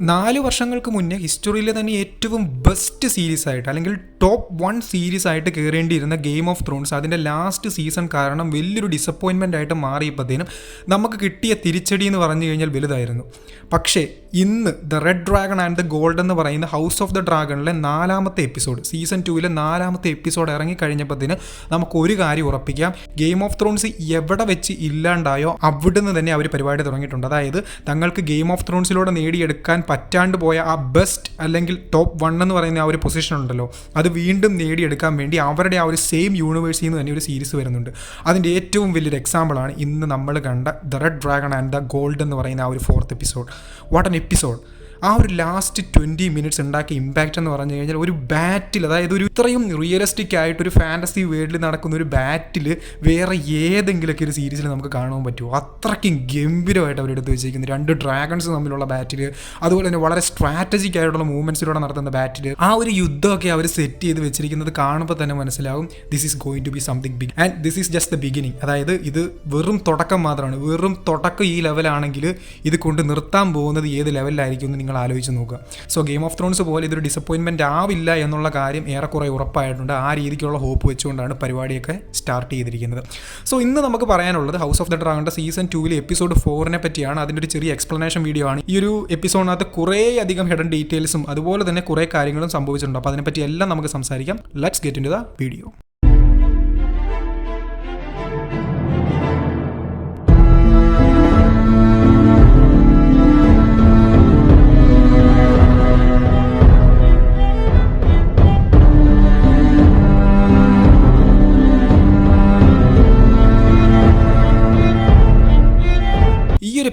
4 വർഷങ്ങൾക്ക് മുന്നേ ഹിസ്റ്ററിയിലെ തന്നെ ഏറ്റവും ബെസ്റ്റ് സീരീസ് ആയിട്ട് അല്ലെങ്കിൽ ടോപ്പ് 1 സീരീസ് ആയിട്ട് കയറേണ്ടിയിരുന്ന ഗെയിം ഓഫ് ത്രോൺസ് അതിൻ്റെ ലാസ്റ്റ് സീസൺ കാരണം വലിയൊരു ഡിസപ്പോയിൻമെൻ്റ് ആയിട്ട് മാറിയപ്പോഴത്തേനും നമുക്ക് കിട്ടിയ തിരിച്ചടി എന്ന് പറഞ്ഞു കഴിഞ്ഞാൽ വലുതായിരുന്നു. പക്ഷേ ഇന്ന് the red dragon and the gold എന്ന് പറയുന്ന ഹൗസ് ഓഫ് ദ ഡ്രാഗണിലെ 4ാമത്തെ എപ്പിസോഡ്, സീസൺ 2ലെ 4ാമത്തെ എപ്പിസോഡ് ഇറങ്ങിക്കഴിഞ്ഞപ്പോഴത്തേന് നമുക്കൊരു കാര്യം ഉറപ്പിക്കാം, ഗെയിം ഓഫ് ത്രോൺസ് എവിടെ വെച്ച് ഇല്ലാണ്ടായോ അവിടുന്ന് തന്നെ അവർ പരിപാടി തുടങ്ങിയിട്ടുണ്ട്. അതായത് തങ്ങൾക്ക് ഗെയിം ഓഫ് ത്രോൺസിലൂടെ നേടിയെടുക്കാൻ പറ്റാണ്ട് പോയ ആ ബെസ്റ്റ് അല്ലെങ്കിൽ ടോപ്പ് 1 എന്ന് പറയുന്ന ആ ഒരു പൊസിഷൻ ഉണ്ടല്ലോ, അത് വീണ്ടും നേടിയെടുക്കാൻ വേണ്ടി അവരുടെ ആ ഒരു സെയിം യൂണിവേഴ്സിൽ നിന്ന് തന്നെ ഒരു സീരീസ് വരുന്നുണ്ട്. അതിൻ്റെ ഏറ്റവും വലിയൊരു എക്സാമ്പിളാണ് ഇന്ന് നമ്മൾ കണ്ട the red dragon and the gold എന്ന് പറയുന്ന ആ ഒരു 4th episode. What an episode! ആ ഒരു ലാസ്റ്റ് 20 മിനിറ്റ്സ് ഉണ്ടാക്കിയ ഇമ്പാക്റ്റ് എന്ന് പറഞ്ഞു കഴിഞ്ഞാൽ ഒരു ബാറ്റിൽ, അതായത് ഒരു ഇത്രയും റിയലിസ്റ്റിക് ആയിട്ടൊരു ഫാൻറ്റസി വേൾഡിൽ നടക്കുന്ന ഒരു ബാറ്റിൽ വേറെ ഏതെങ്കിലുമൊക്കെ ഒരു സീരീസിൽ നമുക്ക് കാണാൻ പറ്റുമോ? അത്രയ്ക്കും ഗംഭീരമായിട്ട് അവരെടുത്ത് വെച്ചിരിക്കുന്നത് 2 ഡ്രാഗൺസ് തമ്മിലുള്ള ബാറ്റിൽ, അതുപോലെ തന്നെ വളരെ സ്ട്രാറ്റജിക് ആയിട്ടുള്ള മൂവ്മെൻറ്റ്സിലൂടെ നടത്തുന്ന ബാറ്റിൽ ആ ഒരു യുദ്ധമൊക്കെ അവർ സെറ്റ് ചെയ്ത് വെച്ചിരിക്കുന്നത് കാണുമ്പോൾ തന്നെ മനസ്സിലാവും this is going to be something big and this is just the beginning. അതായത് ഇത് വെറും തുടക്കം മാത്രമാണ്. വെറും തുടക്കം ഈ ലെവലാണെങ്കിൽ ഇത് കൊണ്ട് നിർത്താൻ പോകുന്നത് ഏത് ലെവലിലായിരിക്കും എന്ന് നിങ്ങൾ ആലോചിച്ച് നോക്കുക. സോ ഗെയിം ഓഫ് ത്രോൺസ് പോലെ ഇതൊരു ഡിസപ്പോയിൻമെൻറ്റ് ആവില്ല എന്നുള്ള കാര്യം ഏറെക്കുറെ ഉറപ്പായിട്ടുണ്ട്. ആ രീതിക്കുള്ള ഹോപ്പ് വെച്ചുകൊണ്ടാണ് പരിപാടിയൊക്കെ സ്റ്റാർട്ട് ചെയ്തിരിക്കുന്നത്. സോ ഇന്ന് നമുക്ക് പറയാനുള്ളത് ഹൗസ് ഓഫ് ദ ഡ്രാഗണിൻ്റെ സീസൺ 2ലെ എപ്പിസോഡ് 4നെ പറ്റിയാണ്. അതിൻ്റെ ഒരു ചെറിയ എക്സ്പ്ലനേഷൻ വീഡിയോ ആണ്. ഈ ഒരു എപ്പിസോഡിനകത്ത് കുറേ അധികം ഹിഡൻ ഡീറ്റെയിൽസും അതുപോലെ തന്നെ കുറേ കാര്യങ്ങളും സംഭവിച്ചിട്ടുണ്ട്. അപ്പോൾ അതിനെപ്പറ്റി എല്ലാം നമുക്ക് സംസാരിക്കാം. Let's get into the video.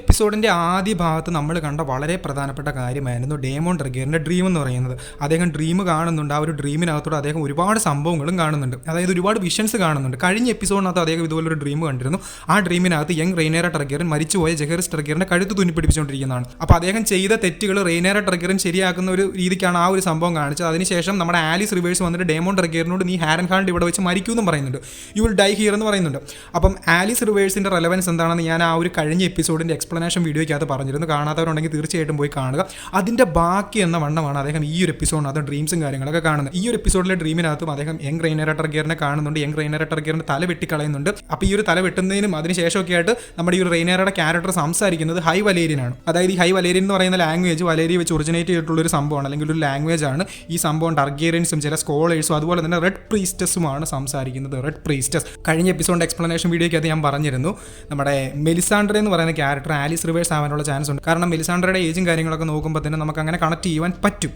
എപ്പിസോഡിൻ്റെ ആദ്യ ഭാഗത്ത് നമ്മൾ കണ്ട വളരെ പ്രധാനപ്പെട്ട കാര്യമായിരുന്നു ഡേമോൺ ടർഗേറിൻ്റെ ഡ്രീം എന്ന് പറയുന്നത്. അദ്ദേഹം ഡ്രീം കാണുന്നുണ്ട്. ആ ഒരു ഡ്രീമിനകത്തോടെ അദ്ദേഹം ഒരുപാട് സംഭവങ്ങളും കാണുന്നുണ്ട്. അതായത് ഒരുപാട് വിഷൻസ് കാണുന്നുണ്ട്. കഴിഞ്ഞ എപ്പിസോഡിനകത്ത് അദ്ദേഹം ഇതുപോലൊരു ഡ്രീം കണ്ടിരുന്നു. ആ ഡ്രീമിനകത്ത് യങ് റെയ്നേറ ടർഗേറിൻ മരിച്ചുപോയ ജെഹറിസ് ടർഗേറിൻ്റെ കഴുത്ത് തുന്നിപ്പിടിപ്പിച്ചുകൊണ്ടിരിക്കുന്നതാണ്. അപ്പോൾ അദ്ദേഹം ചെയ്ത തെറ്റുകൾ റെയ്നേറ ടർഗേറിൻ ശരിയാക്കുന്ന ഒരു രീതിക്കാണ് ആ ഒരു സംഭവം കാണിച്ചത്. അതിനുശേഷം നമ്മുടെ ആലിസ് റിവേഴ്സ് വന്നിട്ട് ഡേമോൺ ടർഗേറിനോട് നീ ഹാരൻഹാൾഡ് ഇവിടെ വെച്ച് മരിക്കുമെന്നും പറയുന്നുണ്ട്. യു വിൽ ഡൈ ഹിയർ എന്ന് പറയുന്നുണ്ട്. അപ്പം ആലിസ് റിവേഴ്സിൻ്റെ റെലവൻസ് എന്താണെന്ന് ഞാൻ ആ ഒരു കഴിഞ്ഞ എപ്പിസോഡിൻ്റെ എക്സ്പ്ലനേഷൻ വീഡിയോയ്ക്കകത്ത് പറഞ്ഞിരുന്നു. കാണാത്തവരുണ്ടെങ്കിൽ തീർച്ചയായിട്ടും പോയി കാണുക. അതിൻ്റെ ബാക്കി എന്ന വണ്ണമാണ് അദ്ദേഹം ഈ ഒരു എപ്പിസോഡിനകത്ത് ഡ്രീംസും കാര്യങ്ങളൊക്കെ കാണുന്നത്. ഈ ഒരു എപ്പിസോഡിലെ ഡ്രീമിനകത്തും അദ്ദേഹം യങ് റെയ്നേറ ടർഗേറിനെ കാണുന്നുണ്ട്. യങ് റെയ്നേറ ടർഗേറിൻ്റെ തല വെട്ടിക്കളയുന്നുണ്ട്. അപ്പോൾ ഈ ഒരു തല വെട്ടുന്നതിനും അതിനുശേഷമൊക്കെ ആയിട്ട് നമ്മുടെ ഈ ഒരു റെയ്നേറയുടെ ക്യാരക്ടർ സംസാരിക്കുന്നത് ഹൈ വലേരിയനാണ്. അതായത് ഈ ഹൈ വലേരിയൻ എന്ന് പറയുന്ന ലാംഗ്വേജ് വലേരിയ വെച്ച് ഒറിജിനേറ്റ് ചെയ്തിട്ടുള്ള ഒരു സംഭവമാണ്, അല്ലെങ്കിൽ ഒരു ലാംഗ്വേജ് ആണ്. ഈ സംഭവം ടർഗേറിയൻസും ചില സ്കോളേഴ്സും അതുപോലെ തന്നെ റെഡ് പ്രീസ്റ്റസുമാണ് സംസാരിക്കുന്നത്. റെഡ് പ്രീസ്റ്റസ് കഴിഞ്ഞ എപ്പിസോഡിൻ്റെ എക്സ്പ്ലനേഷൻ വീഡിയോയ്ക്കകത്ത് ഞാൻ പറഞ്ഞിരുന്നു. നമ്മുടെ മെലിസാൻഡ്ര എന്ന് പറയുന്ന ക്യാരക്ടർ ആലിസ് റിവേഴ്സ് ആവാനുള്ള ചാൻസ് ഉണ്ട്. കാരണം മെലിസാൻഡ്രയുടെ ഏജും കാര്യങ്ങളൊക്കെ നോക്കുമ്പോൾ തന്നെ നമുക്ക് അങ്ങനെ കണക്ട് ചെയ്യുവാൻ പറ്റും.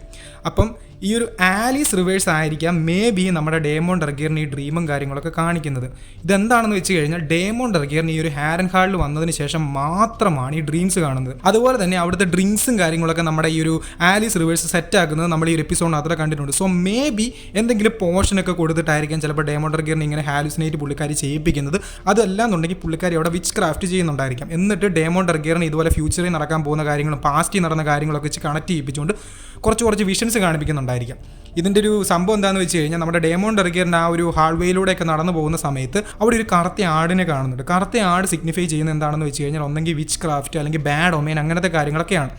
അപ്പം ഈ ഒരു ആലിസ് റിവേഴ്സ് ആയിരിക്കാം മേ ബി നമ്മുടെ ഡേമോൺ ടർഗേറിന് ഈ ഡ്രീമും കാര്യങ്ങളൊക്കെ കാണിക്കുന്നത്. ഇതെന്താണെന്ന് വെച്ച് കഴിഞ്ഞാൽ ഡേമോൺ ടർഗേറിന് ഈ ഒരു ഹാരൻ ഹാളിൽ വന്നതിന് ശേഷം മാത്രമാണ് ഈ ഡ്രീംസ് കാണുന്നത്. അതുപോലെ തന്നെ അവിടുത്തെ ഡ്രിങ്ക്സും കാര്യങ്ങളൊക്കെ നമ്മുടെ ഈ ഒരു ആലിസ് റിവേഴ്സ് സെറ്റ് ആക്കുന്നത് നമ്മൾ ഈ ഒരു എപ്പിസോഡിനകത്ത് കണ്ടിട്ടുണ്ട്. സോ മേ ബി എന്തെങ്കിലും പോർഷനൊക്കെ കൊടുത്തിട്ടായിരിക്കും ചിലപ്പോൾ ഡേമോൺ ടർഗേറിന് ഇങ്ങനെ ഹാലുസിനേറ്റ് പുള്ളിക്കാരി ചെയ്യിപ്പിക്കുന്നത്. അതല്ല എന്നുണ്ടെങ്കിൽ പുള്ളിക്കാരി അവിടെ വിച്ച് ക്രാഫ്റ്റ് ചെയ്യുന്നുണ്ടായിരിക്കാം. എന്നിട്ട് ഡേമോൺ ടർഗേറിന് ഇതുപോലെ ഫ്യൂച്ചറിൽ നടക്കാൻ പോകുന്ന കാര്യങ്ങളും പാസ്റ്റിൽ നടന്ന കാര്യങ്ങളൊക്കെ വെച്ച് കണക്ട് ചെയ്യിപ്പിച്ചുകൊണ്ട് കുറച്ച് വിഷൻസ് കാണിപ്പിക്കുന്നുണ്ടായിരിക്കാം. ഇതിൻ്റെ ഒരു സംഭവം എന്താണെന്ന് വെച്ച് കഴിഞ്ഞാൽ നമ്മുടെ ഡേമോൺ ടർഗേറിൻ്റെ ആ ഒരു ഹാൾവേയിലൂടെയൊക്കെ നടന്നു പോകുന്ന സമയത്ത് അവിടെ ഒരു കറുത്ത ആടിനെ കാണുന്നുണ്ട്. കറുത്ത ആട് സിഗ്നിഫൈ ചെയ്യുന്നത് എന്താണെന്ന് വെച്ച് കഴിഞ്ഞാൽ ഒന്നെങ്കിൽ വിച്ച് ക്രാഫ്റ്റ് അല്ലെങ്കിൽ ബാഡ് ഒമേൻ അങ്ങനത്തെ കാര്യങ്ങളൊക്കെയാണ്.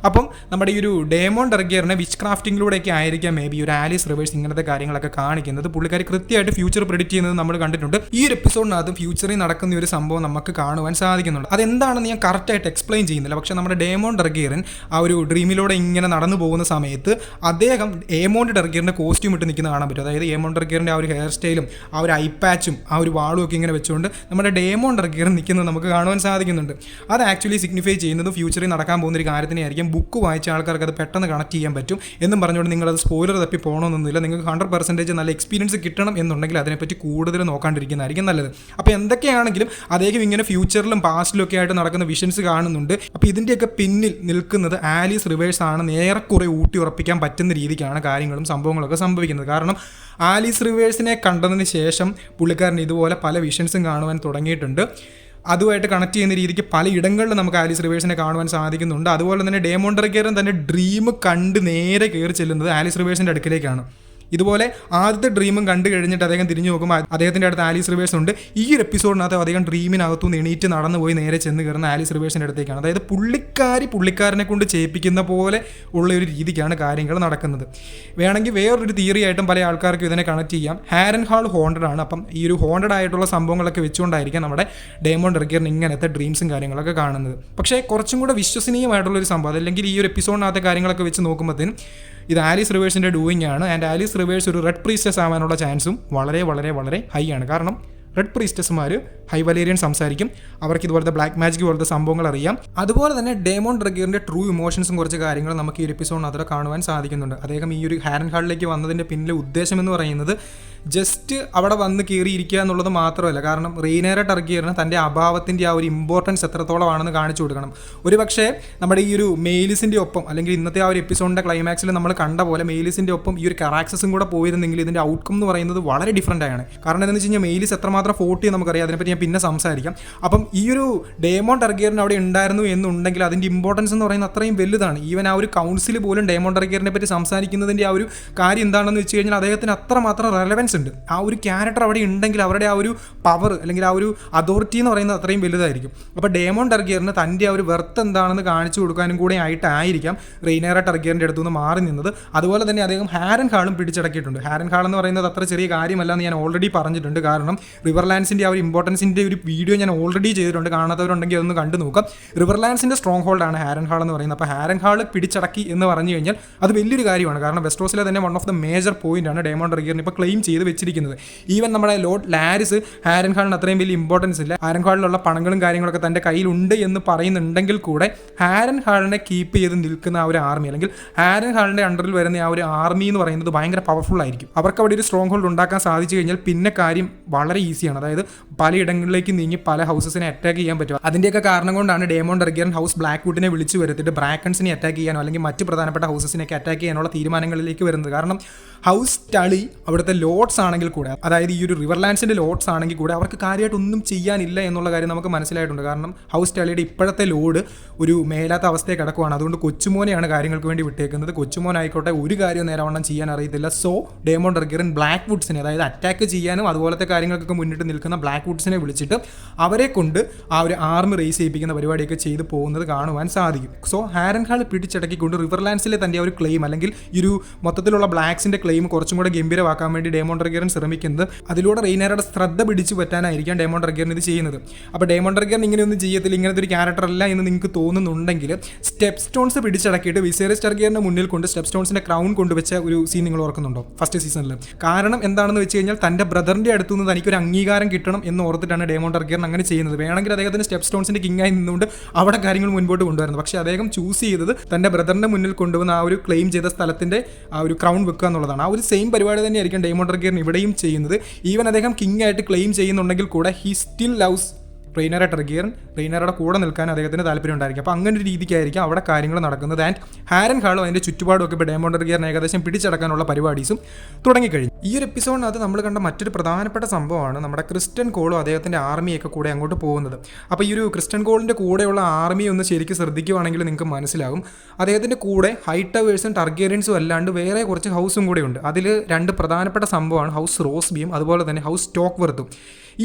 അപ്പം നമ്മുടെ ഈ ഒരു ഡേമോൺ ടർഗേറിനെ വിച്ച് ക്രാഫ്റ്റിങ്ങിലൂടെയൊക്കെ ആയിരിക്കാം മേ ബി ഒരു ആലിസ് റിവേഴ്സ് ഇങ്ങനത്തെ കാര്യങ്ങളൊക്കെ കാണിക്കുന്നത്. പുള്ളിക്കാരി കൃത്യമായിട്ട് ഫ്യൂച്ചർ പ്രെഡിക്റ്റ് ചെയ്യുന്നത് നമ്മൾ കണ്ടിട്ടുണ്ട്. ഈ ഒരു എപ്പിസോഡിനകത്ത് ഫ്യൂച്ചറിൽ നടക്കുന്ന ഒരു സംഭവം നമുക്ക് കാണുവാൻ സാധിക്കുന്നുണ്ട്. അതെന്താണെന്ന് ഞാൻ കറക്റ്റായിട്ട് എക്സ്പ്ലെയിൻ ചെയ്യുന്നില്ല. പക്ഷേ നമ്മുടെ ഡേമോൺ ടർഗേറിൻ ആ ഒരു ഡ്രീമിലൂടെ ഇങ്ങനെ നടന്നു പോകുന്ന സമയത്ത് അദ്ദേഹം ഏമോണ്ട് ടർഗേറിൻ്റെ കോസ്റ്റ്യൂം ഇട്ട് നിൽക്കുന്ന കാണാൻ പറ്റും. അതായത് ഏമോണ്ട് ടർഗേറിൻ്റെ ആ ഒരു ഹെയർ സ്റ്റൈലും ആ ഒരു ഐ പാച്ചും ആ ഒരു വാളും ഒക്കെ ഇങ്ങനെ വെച്ചുകൊണ്ട് നമ്മുടെ ഡേമോൺ ടർഗേറിൻ നിൽക്കുന്നത് നമുക്ക് കാണുവാൻ സാധിക്കുന്നുണ്ട്. അത് ആക്ച്വലി സിഗ്നിഫൈ ചെയ്യുന്നത് ഫ്യൂച്ചറിൽ നടക്കാൻ പോകുന്ന ഒരു കാര്യത്തിനായിരിക്കും. ബുക്ക് വായിച്ച ആൾക്കാർക്ക് അത് പെട്ടെന്ന് കണക്ട് ചെയ്യാൻ പറ്റും എന്നും പറഞ്ഞുകൊണ്ട് നിങ്ങളത് സ്പോയിലർ തപ്പി പോകണമെന്നൊന്നുമില്ല. നിങ്ങൾക്ക് 100% നല്ല എക്സ്പീരിയൻസ് കിട്ടണം എന്നുണ്ടെങ്കിൽ അതിനെപ്പറ്റി കൂടുതൽ നോക്കാണ്ടിരിക്കുന്നതായിരിക്കും നല്ലത്. അപ്പോൾ എന്തൊക്കെയാണെങ്കിലും അദ്ദേഹം ഇങ്ങനെ ഫ്യൂച്ചറിലും പാസ്റ്റിലും ഒക്കെ ആയിട്ട് നടക്കുന്ന വിഷൻസ് കാണുന്നുണ്ട്. അപ്പോൾ ഇതിൻ്റെയൊക്കെ പിന്നിൽ നിൽക്കുന്നത് ആലിസ് റിവേഴ്സ് ആണെന്ന് ഏറെക്കുറെ ഊട്ടി ഉറപ്പിക്കാൻ പറ്റുന്ന രീതിക്കാണ് കാര്യങ്ങളും സംഭവങ്ങളൊക്കെ സംഭവിക്കുന്നത്. കാരണം ആലിസ് റിവേഴ്സിനെ കണ്ടതിന് ശേഷം പുള്ളിക്കാരൻ ഇതുപോലെ പല വിഷൻസും കാണുവാൻ തുടങ്ങിയിട്ടുണ്ട്. അതുമായിട്ട് കണക്ട് ചെയ്യുന്ന രീതിക്ക് പലയിടങ്ങളിൽ നമുക്ക് ആലിസ് റിവേഴ്സിനെ കാണുവാൻ സാധിക്കുന്നുണ്ട്. അതുപോലെ തന്നെ ഡേമോൺ ടർഗേറിൻ തന്നെ ഡ്രീം കണ്ട് നേരെ കയറി ചെല്ലുന്നത് ആലിസ് റിവേഴ്സിൻ്റെ അടുക്കിലേക്കാണ്. ഇതുപോലെ ആദ്യത്തെ ഡ്രീമും കണ്ടു കഴിഞ്ഞിട്ട് അദ്ദേഹം തിരിഞ്ഞു നോക്കുമ്പോൾ അദ്ദേഹത്തിൻ്റെ അടുത്ത് ആലീസ് റിവേഴ്സ് ഉണ്ട്. ഈ ഒരു എപ്പിസോഡിനകത്ത് അദ്ദേഹം ഡ്രീമിനകത്തുനിന്ന് എണീറ്റ് നടന്നു പോയി നേരെ ചെന്ന് കയറുന്ന ആലീസ് റിവേഴ്സിൻ്റെ അടുത്തേക്കാണ്. അതായത് പുള്ളിക്കാരനെ കൊണ്ട് ചെയ്യിപ്പിക്കുന്ന പോലെ ഉള്ള ഒരു രീതിക്കാണ് കാര്യങ്ങൾ നടക്കുന്നത്. വേണമെങ്കിൽ വേറൊരു തിയറി ആയിട്ടും പല ആൾക്കാർക്കും ഇതിനെ കണക്ട് ചെയ്യാം. ഹാരൻ ഹാൾ ഹോണ്ടഡ് ആണ്. അപ്പം ഈ ഒരു ഹോണ്ടഡ് ആയിട്ടുള്ള സംഭവങ്ങളൊക്കെ വെച്ചുകൊണ്ടായിരിക്കാം നമ്മുടെ ഡേമോൺ ഡർഗിയറിന് ഇങ്ങനത്തെ ഡ്രീംസും കാര്യങ്ങളൊക്കെ കാണുന്നത്. പക്ഷേ കുറച്ചും കൂടെ വിശ്വസനീയമായിട്ടുള്ളൊരു സംഭവം, അല്ലെങ്കിൽ ഈ ഒരു എപ്പിസോഡിനകത്തെ കാര്യങ്ങളൊക്കെ വെച്ച് നോക്കുമ്പോഴത്തേനും ഇത് ആലീസ് റിവേഴ്സിൻ്റെ ഡൂയിങ് ആണ്. ആൻഡ് ആലീസ് റിവേഴ്സ് ഒരു റെഡ് പ്രീസ്റ്റസ് ആവാനുള്ള ചാൻസും വളരെ വളരെ വളരെ ഹൈ ആണ്. കാരണം റെഡ് പ്രീസ്റ്റസ്മാർ ഹൈ വലേരിയൻ സംസാരിക്കും, അവർക്ക് ഇതുപോലത്തെ ബ്ലാക്ക് മാജിക് പോലത്തെ സംഭവങ്ങൾ അറിയാം. അതുപോലെ തന്നെ ഡേമോൺ ഡർഗിയറിൻ്റെ ട്രൂ ഇമോഷൻസും കുറച്ച് കാര്യങ്ങൾ നമുക്ക് ഈ ഒരു എപ്പിസോഡിനകത്ത് കാണുവാൻ സാധിക്കുന്നുണ്ട്. അദ്ദേഹം ഈ ഒരു ഹാരൻ ഹാളിലേക്ക് വന്നതിൻ്റെ പിന്നിലെ ഉദ്ദേശം എന്ന് പറയുന്നത് ജസ്റ്റ് അവിടെ വന്ന് കയറിയിരിക്കുക എന്നുള്ളത് മാത്രമല്ല. കാരണം റെയ്നേറ ടർഗിയറിന് തൻ്റെ അഭാവത്തിൻ്റെ ആ ഒരു ഇമ്പോർട്ടൻസ് എത്രത്തോളമാണെന്ന് കാണിച്ചു കൊടുക്കണം. ഒരു പക്ഷേ നമ്മുടെ ഈ ഒരു മെയിലിസിൻ്റെ ഒപ്പം, അല്ലെങ്കിൽ ഇന്നത്തെ ആ ഒരു എപ്പിസോഡിൻ്റെ ക്ലൈമാക്സിൽ നമ്മൾ കണ്ട പോലെ മെയിലിസിൻ്റെ ഒപ്പം ഈ ഒരു കറാക്സസും കൂടെ പോയിരുന്നെങ്കിൽ ഇതിൻ്റെ ഔട്ട്കം എന്ന് പറയുന്നത് വളരെ ഡിഫറൻ്റ് ആണ്. കാരണം എന്താണെന്ന് വെച്ച് കഴിഞ്ഞാൽ മെയിലിസ് എത്രമാത്രം ഫോർട്ട് ചെയ്യുക നമുക്കറിയാം. അതിനെപ്പറ്റി ഞാൻ പിന്നെ സംസാരിക്കാം. അപ്പം ഈ ഒരു ഡേമോൺ ടർഗിയറിന് അവിടെ ഉണ്ടായിരുന്നു എന്നുണ്ടെങ്കിൽ അതിൻ്റെ ഇമ്പോർട്ടൻസ് എന്ന് പറയുന്നത് അത്രയും വലുതാണ്. ഈവൻ ആ ഒരു കൗൺസിൽ പോലും ഡേമോൺ ടർഗിയറിനെ പറ്റി സംസാരിക്കുന്നതിൻ്റെ ആ ഒരു കാര്യം എന്താണെന്ന് വെച്ച് കഴിഞ്ഞാൽ അദ്ദേഹത്തിന് അത്രമാത്രം റെലവൻസ് ഉണ്ട്. ആ ഒരു ക്യാരക്ടർ അവിടെ ഉണ്ടെങ്കിൽ അവരുടെ ആ ഒരു പവർ അല്ലെങ്കിൽ ആ ഒരു അതോറിറ്റി എന്ന് പറയുന്നത് അത്രയും വലുതായിരിക്കും. അപ്പോൾ ഡേമോൺ ടർഗിയറിന് തൻ്റെ ആ ഒരു വെർത്ത് എന്താണെന്ന് കാണിച്ചു കൊടുക്കാനും കൂടെ ആയിട്ടായിരിക്കാം റെയ്നേറ ടർഗിയറിൻ്റെ അടുത്തുനിന്ന് മാറി നിന്നത്. അതുപോലെ തന്നെ അദ്ദേഹം ഹാരൻ ഹാളും പിടിച്ചടക്കിയിട്ടുണ്ട്. ഹാരൻ ഹാൾ എന്ന് പറയുന്നത് അത്ര ചെറിയ കാര്യമല്ല എന്ന് ഞാൻ ഓൾറെഡി പറഞ്ഞിട്ടുണ്ട്. കാരണം റിവർലാൻഡ്സിൻ്റെ ആ ഒരു ഇമ്പോർട്ടൻസിൻ്റെ ഒരു വീഡിയോ ഞാൻ ഓൾറെഡി ചെയ്തിട്ടുണ്ട്. കാണാത്തവരുണ്ടെങ്കിൽ അതൊന്ന് കണ്ടു നോക്കാം. റിവർലാൻഡ്സിൻ്റെ സ്ട്രോങ് ഹോൾഡാണ് ഹാരൻ ഹാൾ എന്ന് പറയുന്നത്. അപ്പോൾ ഹാരൻ ഹാൾ പിടിച്ചടക്കി എന്ന് പറഞ്ഞു കഴിഞ്ഞാൽ അത് വലിയൊരു കാര്യമാണ്. കാരണം വെസ്റ്റ്രോസിലെ തന്നെ വൺ ഓഫ് ദ മേജർ പോയിന്റാണ് ഡേമോൺ ടർഗിയറിന് ഇപ്പോൾ ക്ലെയിം ചെയ്ത് വെച്ചിരിക്കുന്നത്. ഈവൻ നമ്മുടെ ലോർഡ് ലാരിസ് ഹാരൻ ഹാളിന് അത്രയും വലിയ ഇമ്പോർട്ടൻസ് ഇല്ല. ഹാരൻ ഹാളിലുള്ള പണങ്ങളും കാര്യങ്ങളൊക്കെ തൻ്റെ കയ്യിലുണ്ട് എന്ന് പറയുന്നുണ്ടെങ്കിൽ കൂടെ ഹാരൻ ഹാളിനെ കീപ്പ് ചെയ്ത് നിൽക്കുന്ന ആ ഒരു ആർമി, അല്ലെങ്കിൽ ഹാരൻ ഹാളിൻ്റെ അണ്ടറിൽ വരുന്ന ആ ഒരു ആർമി എന്ന് പറയുന്നത് ഭയങ്കര പവർഫുൾ ആയിരിക്കും. അവർക്ക് അവിടെ ഒരു സ്ട്രോങ് ഹോൾഡ് ഉണ്ടാക്കാൻ സാധിച്ചു കഴിഞ്ഞാൽ പിന്നെ കാര്യം വളരെ ഈസിയാണ്. അതായത് പലയിടങ്ങളിലേക്ക് നീങ്ങി പല ഹൗസസിനെ അറ്റാക്ക് ചെയ്യാൻ പറ്റും. അതിൻ്റെയൊക്കെ കാരണം കൊണ്ടാണ് ഡേമോൺ ടർഗിയൻ ഹൗസ് ബ്ലാക്ക്വുഡിനെ വിളിച്ചു വരുത്തിയിട്ട് ബ്രാക്കൺസിനെ അറ്റാക്ക് ചെയ്യാനോ അല്ലെങ്കിൽ മറ്റ് പ്രധാനപ്പെട്ട ഹൗസസിനെയൊക്കെ അറ്റാക്ക് ചെയ്യാനുള്ള തീരുമാനങ്ങളിലേക്ക് വരുന്നത്. കാരണം ഹൗസ് ടളി അവിടുത്തെ ലോഡ്സ് ആണെങ്കിൽ കൂടെ, അതായത് ഈ ഒരു റിവർലാൻഡ്സിൻ്റെ ലോഡ്സ് ആണെങ്കിൽ കൂടെ അവർക്ക് കാര്യമായിട്ടൊന്നും ചെയ്യാനില്ല എന്നുള്ള കാര്യം നമുക്ക് മനസ്സിലായിട്ടുണ്ട്. കാരണം ഹൗസ് ടളിയുടെ ഇപ്പോഴത്തെ ലോഡ് ഒരു മേലാത്ത അവസ്ഥയെ കിടക്കുവാണ്. അതുകൊണ്ട് കൊച്ചുമോനെയാണ് കാര്യങ്ങൾക്ക് വേണ്ടി വിട്ടേക്കുന്നത്. കൊച്ചുമോനായിക്കോട്ടെ ഒരു കാര്യം നേരവണ്ണം ചെയ്യാൻ അറിയത്തില്ല. സോ ഡേമോൺ ടർഗിയൻ ബ്ലാക്ക് വുഡ്സിനെ, അതായത് അറ്റാക്ക് ചെയ്യാനും അതുപോലത്തെ കാര്യങ്ങൾക്കൊക്കെ മുന്നിട്ട് നിൽക്കുന്ന ബ്ലാക്ക് വുഡ്സിനെ വിളിച്ചിട്ട് അവരെ കൊണ്ട് ആ ഒരു ആർമി റേസ് ചെയ്യിപ്പിക്കുന്ന പരിപാടിയൊക്കെ ചെയ്ത് പോകുന്നത് കാണുവാൻ സാധിക്കും. സോ ഹാരൻ ഹാൾ പിടിച്ചടക്കിക്കൊണ്ട് റിവർലാൻഡ്സിലെ തൻ്റെ ഒരു ക്ലെയിം, അല്ലെങ്കിൽ ഈ ഒരു മൊത്തത്തിലുള്ള ബ്ലാക്സിൻ്റെ ക്ലെയിം കുറച്ചും കൂടെ ഗംഭീരമാക്കാൻ വേണ്ടി ഡേമോൺ ടർഗിയൻ ശ്രമിക്കുന്നത്. അതിലൂടെ റെയ്നേറയുടെ ശ്രദ്ധ പിടിച്ചു പറ്റാനായിരിക്കാം ഡേമോൺ ടർഗിയൻ ഇത് ചെയ്യുന്നത്. അപ്പോൾ ഡേമോൺ ടർഗിയൻ ഇങ്ങനെയൊന്നും ചെയ്യത്തില്ല, ഇങ്ങനത്തെ ഒരു ക്യാരക്ടർ അല്ല എന്ന് നിങ്ങൾക്ക് തോന്നുന്നുണ്ടെങ്കിൽ സ്റ്റെപ്പ് സ്റ്റോൺസ് പിടിച്ചടക്കിയിട്ട് വിസേറിയസ് ടർഗിയറിന്റെ മുന്നിൽ കൊണ്ട് സ്റ്റെപ്പ് സ്റ്റോൺസിന്റെ ക്രൗൺ കൊണ്ടുവച്ച ഒരു സീൻ നിങ്ങൾ ഓർക്കുന്നുണ്ടോ ഫസ്റ്റ് സീസണിൽ? കാരണം എന്താണെന്ന് വെച്ച് കഴിഞ്ഞാൽ തൻ്റെ ബ്രദറിന്റെ അടുത്തു നിന്ന് തനിക്കൊരു അംഗീകാരം കിട്ടണം എന്ന് ഓർത്തിട്ടാണ് ഡേമോൺ ടർഗിയൻ അങ്ങനെ ചെയ്യുന്നത്. വേണമെങ്കിൽ അദ്ദേഹത്തിന് സ്റ്റെപ്പ് സ്റ്റോൺസിന്റെ കിങ്ങായി നിന്നുകൊണ്ട് അവിടെ കാര്യങ്ങൾ മുൻപോട്ട് കൊണ്ടുവരുന്നത്. പക്ഷേ അദ്ദേഹം ചൂസ് ചെയ്തത് തൻ്റെ ബ്രദറിന്റെ മുന്നിൽ കൊണ്ടുവന്ന ആ ഒരു ക്ലെയിം ചെയ്ത സ്ഥലത്തിന്റെ ആ ഒരു ക്രൗൺ വെക്കുക എന്നുള്ളതാണ്. ആ ഒരു സെയിം പരിപാടി തന്നെയായിരിക്കും ഡേമോൺ ടർഗിയൻ ഇവിടെയും ചെയ്യുന്നത്. ഈവൻ അദ്ദേഹം കിങ് ആയിട്ട് ക്ലെയിം ചെയ്യുന്നുണ്ടെങ്കിൽ കൂടെ ഹി സ്റ്റിൽ ലവ്സ് റെയ്നേറ ടർഗിയൻ. റെയ്നേറയുടെ കൂടെ നിൽക്കാൻ അദ്ദേഹത്തിന് താല്പര്യം ഉണ്ടായിരിക്കും. അപ്പോൾ അങ്ങനെ ഒരു രീതിക്കായിരിക്കും അവിടെ കാര്യങ്ങൾ നടക്കുന്നത്. ആൻഡ് ഹാരൻ ഹാളും അതിൻ്റെ ചുറ്റുപാടും ഒക്കെ ഇപ്പോൾ ഡേമോൺ ടർഗിയൻ ഏകദേശം പിടിച്ചടക്കാനുള്ള പരിപാടീസും തുടങ്ങിക്കഴിഞ്ഞു. ഈ ഒരു എപ്പിസോഡിനകത്ത് നമ്മൾ കണ്ട മറ്റൊരു പ്രധാനപ്പെട്ട സംഭവമാണ് നമ്മുടെ ക്രിസ്റ്റ്യൻ കോളും അദ്ദേഹത്തിൻ്റെ ആർമിയൊക്കെ കൂടെ അങ്ങോട്ട് പോകുന്നത്. അപ്പോൾ ഈ ഒരു ക്രിസ്റ്റ്യൻ കോളിൻ്റെ കൂടെയുള്ള ആർമി ഒന്ന് ശരിക്കും ശ്രദ്ധിക്കുകയാണെങ്കിൽ നിങ്ങൾക്ക് മനസ്സിലാകും. അദ്ദേഹത്തിൻ്റെ കൂടെ ഹൈടവേഴ്സും ടർഗിയൻസും അല്ലാണ്ട് വേറെ കുറച്ച് ഹൗസും കൂടെ ഉണ്ട്. അതിൽ രണ്ട് പ്രധാനപ്പെട്ട സംഭവമാണ് ഹൗസ് റോസ്ബിയും അതുപോലെ തന്നെ ഹൗസ് സ്റ്റോക്ക്വർത്തും.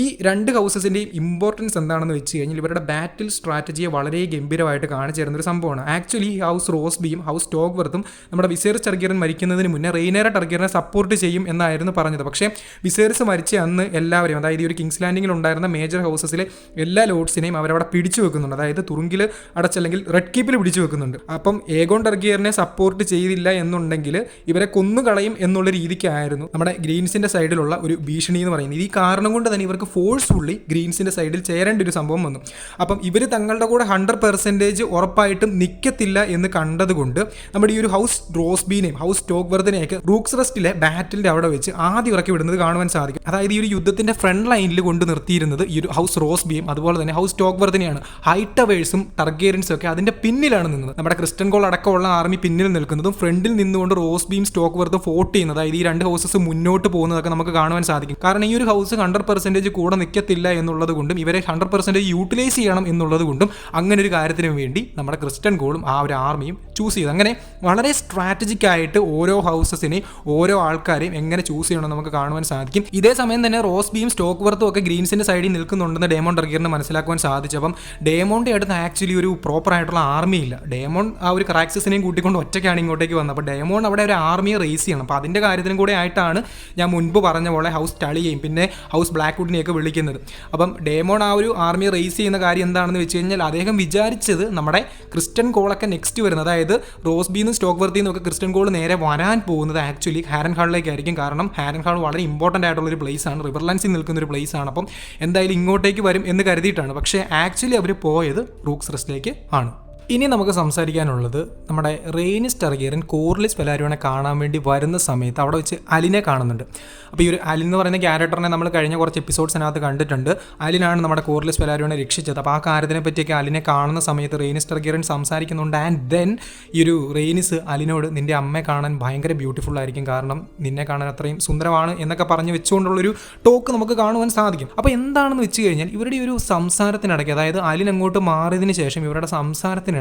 ഈ രണ്ട് ഹൗസസിൻ്റെയും ഇമ്പോർട്ടൻസ് എന്താണെന്ന് വെച്ച് കഴിഞ്ഞാൽ ഇവരുടെ ബാറ്റിൽ സ്ട്രാറ്റജിയെ വളരെ ഗംഭീരമായിട്ട് കാണിച്ചു തരുന്നൊരു സംഭവമാണ്. ആക്ച്വലി ഈ ഹൗസ് റോസ്ബിയും ഹൗസ് സ്റ്റോക്ക്വർത്തും നമ്മുടെ വിസേറിസ് ടർഗിയൻ മരിക്കുന്നതിന് മുന്നേ റെയ്നേറ ടർഗിയനെ സപ്പോർട്ട് ചെയ്യും എന്നായിരുന്നു പറഞ്ഞത്. പക്ഷേ വിസേറിസ് മരിച്ച അന്ന് എല്ലാവരെയും, അതായത് ഈ ഒരു കിങ്സ് ലാൻഡിങ്ങിൽ ഉണ്ടായിരുന്ന മേജർ ഹൗസസിലെ എല്ലാ ലോഡ്സിനെയും അവരവിടെ പിടിച്ചു വെക്കുന്നുണ്ട്. അതായത് തുറുങ്കിൽ അടച്ചല്ലെങ്കിൽ റെഡ് കീപ്പിൽ പിടിച്ചു വെക്കുന്നുണ്ട്. അപ്പം ഏഗോൺ ടർഗിയറിനെ സപ്പോർട്ട് ചെയ്തില്ല എന്നുണ്ടെങ്കിൽ ഇവരെ കൊന്നുകളയും എന്നുള്ള രീതിക്കായിരുന്നു നമ്മുടെ ഗ്രീൻസിൻ്റെ സൈഡിലുള്ള ഒരു ഭീഷണി എന്ന് പറയുന്നത്. ഈ കാരണം കൊണ്ട് തന്നെ ഇവർക്ക് ഫോഴ്സ്ഫുള്ളി ഗ്രീൻസിൻ്റെ സൈഡിൽ ചേരേണ്ട ഒരു സംഭവം വന്നു. അപ്പം ഇവർ തങ്ങളുടെ കൂടെ 100% ഉറപ്പായിട്ടും നിൽക്കത്തില്ല എന്ന് കണ്ടതുകൊണ്ട് നമ്മുടെ ഈ ഒരു ഹൗസ് റോസ്ബീനെയും ഹൗസ് സ്റ്റോക്ക്വർത്തിനെയൊക്കെ റൂക്സ് റെസ്റ്റിലെ ബാറ്റിലിൻ്റെ അവിടെ വെച്ച് ആദ്യം ഇറക്കി വിടുന്നത് കാണുവാൻ സാധിക്കും. അതായത് ഈ ഒരു യുദ്ധത്തിൻ്റെ ഫ്രണ്ട് ലൈനിൽ കൊണ്ട് നിർത്തിയിരുന്നത് ഈ ഒരു ഹൗസ് റോസ്ബിയും അതുപോലെ തന്നെ ഹൗസ് സ്റ്റോക്ക്വർത്തിനെയാണ്. ഹൈടവേഴ്സും ടർഗിയൻസും ഒക്കെ അതിൻ്റെ പിന്നിലാണ് നിന്നത്. നമ്മുടെ ക്രിസ്റ്റ്യൻ കോൾ അടക്കമുള്ള ആർമി പിന്നിൽ നിൽക്കുന്നതും ഫ്രണ്ടിൽ നിന്നുകൊണ്ട് റോസ്ബിയും സ്റ്റോക്ക്വർത്തും ഫോർട്ട് ചെയ്യുന്നത്, അതായത് ഈ രണ്ട് ഹൗസസ് മുന്നോട്ട് പോകുന്നതൊക്കെ നമുക്ക് കാണുവാൻ സാധിക്കും. കാരണം ഈ ഒരു ഹൗസ് 100% 100% കൂടെ നിൽക്കത്തില്ല എന്നുള്ളത് കൊണ്ടും ഇവരെ 100% യൂട്ടിലൈസ് ചെയ്യണം എന്നുള്ളത് കൊണ്ടും അങ്ങനെ ഒരു കാര്യത്തിന് വേണ്ടി നമ്മുടെ ക്രിസ്റ്റൻ കോളും ആ ഒരു ആർമിയും ചൂസ് ചെയ്തു. അങ്ങനെ വളരെ സ്ട്രാറ്റജിക് ആയിട്ട് ഓരോ ഹൗസസിനെയും ഓരോ ആൾക്കാരെയും എങ്ങനെ ചൂസ് ചെയ്യണം നമുക്ക് കാണുവാൻ സാധിക്കും. ഇതേ സമയം തന്നെ റോസ്ബിയും സ്റ്റോക്ക് വർത്തും ഒക്കെ ഗ്രീൻസിന്റെ സൈഡിൽ നിൽക്കുന്നുണ്ടെന്ന് ഡേമോൺ ടർഗിയറിന് മനസ്സിലാക്കുവാൻ സാധിച്ചപ്പം ഡേമോന്റെ അടുത്ത് ആക്ച്വലി ഒരു പ്രോപ്പർ ആയിട്ടുള്ള ആർമി ഇല്ല. ഡേമോൺ ആ ഒരു ക്രാക്സിനെയും കൂട്ടിക്കൊണ്ട് ഒറ്റയ്ക്കാണ് ഇങ്ങോട്ടേക്ക് വന്നത്. അപ്പോൾ ഡേമോൺ അവിടെ ഒരു ആർമിയെ റേസ് ചെയ്യണം. അപ്പോൾ അതിൻ്റെ കാര്യത്തിനും കൂടെ ആയിട്ടാണ് ഞാൻ മുൻപ് പറഞ്ഞ പോലെ ഹൗസ് ടളിയെയും പിന്നെ ഹൗസ് ബ്ലാക്ക്വുഡിനെയൊക്കെ വിളിക്കുന്നത്. അപ്പം ഡേമോൺ ആ ഒരു ആർമിയെ റേസ് ചെയ്യുന്ന കാര്യം എന്താണെന്ന് വെച്ച് കഴിഞ്ഞാൽ അദ്ദേഹം വിചാരിച്ചത് നമ്മുടെ ക്രിസ്റ്റൻ കോളൊക്കെ നെക്സ്റ്റ് വരുന്നത്, അതായത് റോസ്ബിന്നും സ്റ്റോക്ക് വർത്തിന്നും ഒക്കെ ക്രിസ്റ്റൻ കോൾ നേരെ വരാൻ പോകുന്നത് ആക്ച്വലി ഹാരൻ ഹാളിലേക്കായിരിക്കും. കാരണം ഹാരൻ ഹാൾ വളരെ ഇമ്പോർട്ടൻ്റ് ആയിട്ടുള്ളൊരു പ്ലേസ് ആണ്, റിവർലാൻസിൽ നിൽക്കുന്ന ഒരു പ്ലേസ് ആണ്. അപ്പം എന്തായാലും ഇങ്ങോട്ടേക്ക് വരും എന്ന് കരുതിയിട്ടാണ്. പക്ഷേ ആക്ച്വലി അവർ പോയത് റൂക്സ് റെസ്റ്റിലേക്ക് ആണ്. ഇനി നമുക്ക് സംസാരിക്കാനുള്ളത് നമ്മുടെ റെയ്നിസ് ടർഗിയറൻ കോർലിസ് വെലാരിയോനെ കാണാൻ വേണ്ടി വരുന്ന സമയത്ത് അവിടെ വെച്ച് അലിനെ കാണുന്നുണ്ട്. അപ്പോൾ ഈ ഒരു അലിൻ എന്ന് പറയുന്ന ക്യാരക്ടറിനെ നമ്മൾ കഴിഞ്ഞ കുറച്ച് എപ്പിസോഡ്സിനകത്ത് കണ്ടിട്ടുണ്ട്. അലിനാണ് നമ്മുടെ കോർലിസ് വെലാരിയോനെ രക്ഷിച്ചത്. അപ്പോൾ ആ കാര്യത്തിനെ പറ്റിയൊക്കെ അലിനെ കാണുന്ന സമയത്ത് റെയ്നിസ് ടർഗിയറൻ സംസാരിക്കുന്നുണ്ട്. ആൻഡ് ദെൻ ഈ ഒരു റെയ്നിസ് അലിനോട് നിൻ്റെ അമ്മയെ കാണാൻ ഭയങ്കര ബ്യൂട്ടിഫുൾ ആയിരിക്കും, കാരണം നിന്നെ കാണാൻ അത്രയും സുന്ദരമാണ് എന്നൊക്കെ പറഞ്ഞ് വെച്ചുകൊണ്ടുള്ളൊരു ടോക്ക് നമുക്ക് കാണുവാൻ സാധിക്കും. അപ്പോൾ എന്താണെന്ന് വെച്ച് കഴിഞ്ഞാൽ ഇവരുടെ ഒരു സംസാരത്തിനിടയ്ക്ക്, അതായത് അലിൻ അങ്ങോട്ട് മാറിയതിന് ശേഷം ഇവരുടെ സംസാരത്തിനിടയ്ക്ക്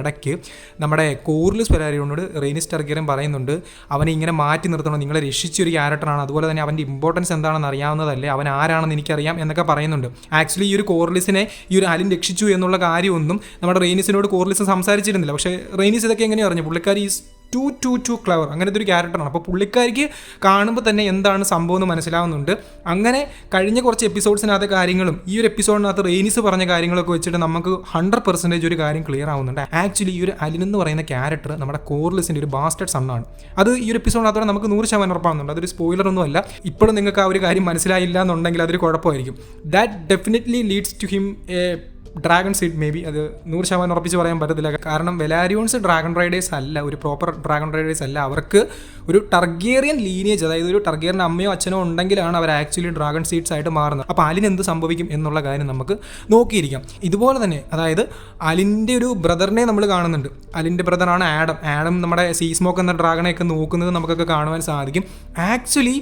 നമ്മുടെ കോർലിസ് വെലാരിയോനോട് റെയ്നിസ് ടർഗിയറൻ പറയുന്നുണ്ട്, അവനെ ഇങ്ങനെ മാറ്റി നിർത്തണം, നിങ്ങളെ രക്ഷിച്ചൊരു ക്യാരക്ടറാണ്, അതുപോലെ തന്നെ അവൻ്റെ ഇമ്പോർട്ടൻസ് എന്താണെന്ന് അറിയാവുന്നതല്ലേ, അവൻ ആരാണെന്ന് എനിക്കറിയാം എന്നൊക്കെ പറയുന്നുണ്ട്. ആക്ച്വലി ഈ ഒരു കോർലിസിനെ ഈ ഒരു അലിൻ രക്ഷിച്ചു എന്നുള്ള കാര്യമൊന്നും നമ്മുടെ റെയ്നിസിനോട് കോർലിസ് സംസാരിച്ചിരുന്നില്ല. പക്ഷേ റെയ്നിസ് ഇതൊക്കെ എങ്ങനെയാണ് അറിഞ്ഞു? പുള്ളിക്കാരി ഈസ് ടു ക്ലവർ, അങ്ങനത്തെ ഒരു ക്യാരക്ടറാണ്. അപ്പോൾ പുള്ളിക്കാരിക്ക് കാണുമ്പോൾ തന്നെ എന്താണ് സംഭവം എന്ന് മനസ്സിലാവുന്നുണ്ട്. അങ്ങനെ കഴിഞ്ഞ കുറച്ച് എപ്പിസോഡ്സിനകത്തെ കാര്യങ്ങളും ഈ ഒരു എപ്പിസോഡിനകത്ത് റെയ്നിസ് പറഞ്ഞ കാര്യങ്ങളൊക്കെ വെച്ചിട്ട് നമുക്ക് 100% ഒരു കാര്യം ക്ലിയർ ആവുന്നുണ്ട്. ആക്ച്വലി ഈ ഒരു അലിൻ എന്ന് പറയുന്ന ക്യാരക്ടർ നമ്മുടെ കോർലിസിൻ്റെ ഒരു ബാസ്റ്റഡ് സണ്ണാണ്. അത് ഈ ഒരു എപ്പിസോഡിനകത്തോടെ നമുക്ക് 100% ഉറപ്പാകുന്നുണ്ട്. അതൊരു സ്പോയിലർ ഒന്നും അല്ല. ഇപ്പോഴും നിങ്ങൾക്ക് ആ ഒരു കാര്യം മനസ്സിലായില്ല എന്നുണ്ടെങ്കിൽ അതൊരു കുഴപ്പമായിരിക്കും. That definitely leads to him a dragon seed. Maybe അത് 100% ഉറപ്പിച്ച് പറയാൻ പറ്റത്തില്ല. കാരണം വെലാരിയോൺസ് ഡ്രാഗൺ റൈഡേഴ്സ് അല്ല, ഒരു പ്രോപ്പർ ഡ്രാഗൺ റൈഡേഴ്സ് അല്ല. അവർക്ക് ഒരു ടർഗിയറിയൻ ലീനിയേജ്, അതായത് ഒരു ടർഗിയറിൻ്റെ അമ്മയോ അച്ഛനോ ഉണ്ടെങ്കിലാണ് അവർ ആക്ച്വലി ഡ്രാഗൺ സീഡ്സ് ആയിട്ട് മാറുന്നത്. അപ്പോൾ അലിന് എന്ത് സംഭവിക്കും എന്നുള്ള കാര്യം നമുക്ക് നോക്കിയിരിക്കാം. ഇതുപോലെ തന്നെ അതായത് അലിൻ്റെ ഒരു ബ്രദറിനെ നമ്മൾ കാണുന്നുണ്ട്. അലിൻ്റെ ബ്രദറാണ് ആഡം നമ്മുടെ സീസ്മോക്ക് എന്ന ഡ്രാഗണെയൊക്കെ നോക്കുന്നത് നമുക്കൊക്കെ കാണുവാൻ സാധിക്കും. ആക്ച്വലി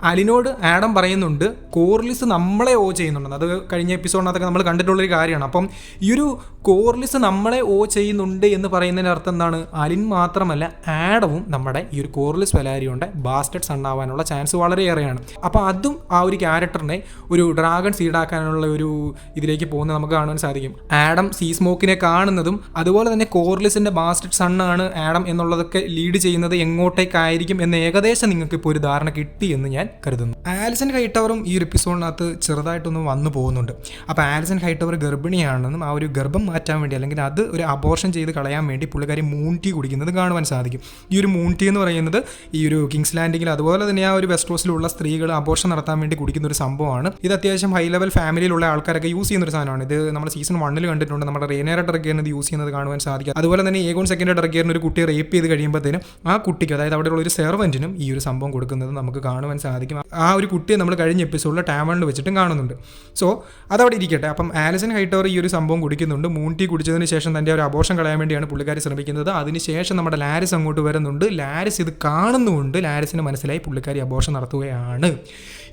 അലിനോട് ആഡം പറയുന്നുണ്ട് കോർലിസ് നമ്മളെ ചെയ്യുന്നുണ്ടെന്ന്. അത് കഴിഞ്ഞ എപ്പിസോഡിനകത്തൊക്കെ നമ്മൾ കണ്ടിട്ടുള്ളൊരു കാര്യമാണ്. അപ്പം ഈ ഒരു കോർലിസ് നമ്മളെ ചെയ്യുന്നുണ്ട് എന്ന് പറയുന്നതിൻ്റെ അർത്ഥം എന്താണ്? അലിൻ മാത്രമല്ല ആഡവും നമ്മുടെ ഈ ഒരു കോർലിസ് വെലാരിയോന്റെ ബാസ്റ്റഡ് സണ്ണാവാനുള്ള ചാൻസ് വളരെയേറെയാണ്. അപ്പോൾ അതും ആ ഒരു ക്യാരക്ടറിനെ ഒരു ഡ്രാഗൺ സീഡാക്കാനുള്ള ഒരു ഇതിലേക്ക് പോകുന്നത് നമുക്ക് കാണുവാൻ സാധിക്കും. ആഡം സീസ്മോക്കിനെ കാണുന്നതും അതുപോലെ തന്നെ കോർലിസിന്റെ ബാസ്റ്റഡ് സണ്ണാണ് ആഡം എന്നുള്ളതൊക്കെ ലീഡ് ചെയ്യുന്നത് എങ്ങോട്ടേക്കായിരിക്കും എന്ന് ഏകദേശം നിങ്ങൾക്ക് ഇപ്പോൾ ഒരു ധാരണ കിട്ടി എന്ന് ഞാൻ കരുതുന്നു. ആലിസൺ ഹൈറ്റവറും ഈ ഒരു എപ്പിസോഡിനകത്ത് ചെറുതായിട്ടൊന്ന് വന്നു പോകുന്നുണ്ട്. അപ്പോൾ ആലിസൺ ഹൈറ്റവർ ഗർഭിണിയാണെന്നും ആ ഒരു ഗർഭം മാറ്റാൻ വേണ്ടി അല്ലെങ്കിൽ അത് ഒരു അബോർഷൻ ചെയ്ത് കളയാൻ വേണ്ടി പുള്ളിക്കാരി മൂൺ ടീ കുടിക്കുന്നത് കാണുവാൻ സാധിക്കും. ഈ ഒരു മൂൺ ടീ എന്ന് പറയുന്നത് ഈ ഒരു കിങ്സ് ലാൻഡിങ്ങിൽ അതുപോലെ തന്നെ ആ ഒരു വെസ്റ്റ് കോസ്റ്റിലുള്ള സ്ത്രീകൾ അബോർഷൻ നടത്താൻ വേണ്ടി കുടിക്കുന്ന ഒരു സംഭവമാണ്. ഇത് അത്യാവശ്യം ഹൈ ലെവൽ ഫാമിലിയിലുള്ള ആൾക്കാരൊക്കെ യൂസ് ചെയ്യുന്ന ഒരു സാധനമാണ്. ഇത് നമ്മൾ സീസൺ 1 കണ്ടിട്ടുണ്ട്. നമ്മുടെ റെയ്നേറ ടർഗിയറിന് ഇത് യൂസ് ചെയ്യുന്നത് കാണുവാൻ സാധിക്കും. അതുപോലെ തന്നെ ഏഗോൺ സെക്കൻഡ് ടർഗിയറിന് ഒരു കുട്ടിയെ റേപ്പ് ചെയ്ത് കഴിയുമ്പോഴത്തേനും ആ കുട്ടിക്ക്, അതായത് അവിടെയുള്ള ഒരു സെർവൻറ്റിനും ഈ ഒരു സംഭവം കൊടുക്കുന്നത് നമുക്ക് കാണുവാൻ സാധിക്കും. ആ ഒരു കുട്ടിയെ നമ്മൾ കഴിഞ്ഞ എപ്പിസോഡിൽ ടാവണിൽ വെച്ചിട്ടും കാണുന്നുണ്ട്. സോ അതവിടെ ഇരിക്കട്ടെ. അപ്പം ആലിസൺ ഹൈറ്റവർ ഈ ഒരു സംഭവം കുടിക്കുന്നുണ്ട്. മൂൺ ടീ കുടിച്ചതിന് ശേഷം തൻ്റെ ഒരു അബോർഷൻ കളയാൻ വേണ്ടിയാണ് പുള്ളിക്കാരി ശ്രമിക്കുന്നത്. അതിനുശേഷം നമ്മുടെ ലാരിസ് അങ്ങോട്ട് വരുന്നുണ്ട്. ലാരിസ് ഇത് കാണുന്നുണ്ട്. ലാരിസിന് മനസ്സിലായി പുള്ളിക്കാരി അബോർഷൻ നടത്തുകയാണ്.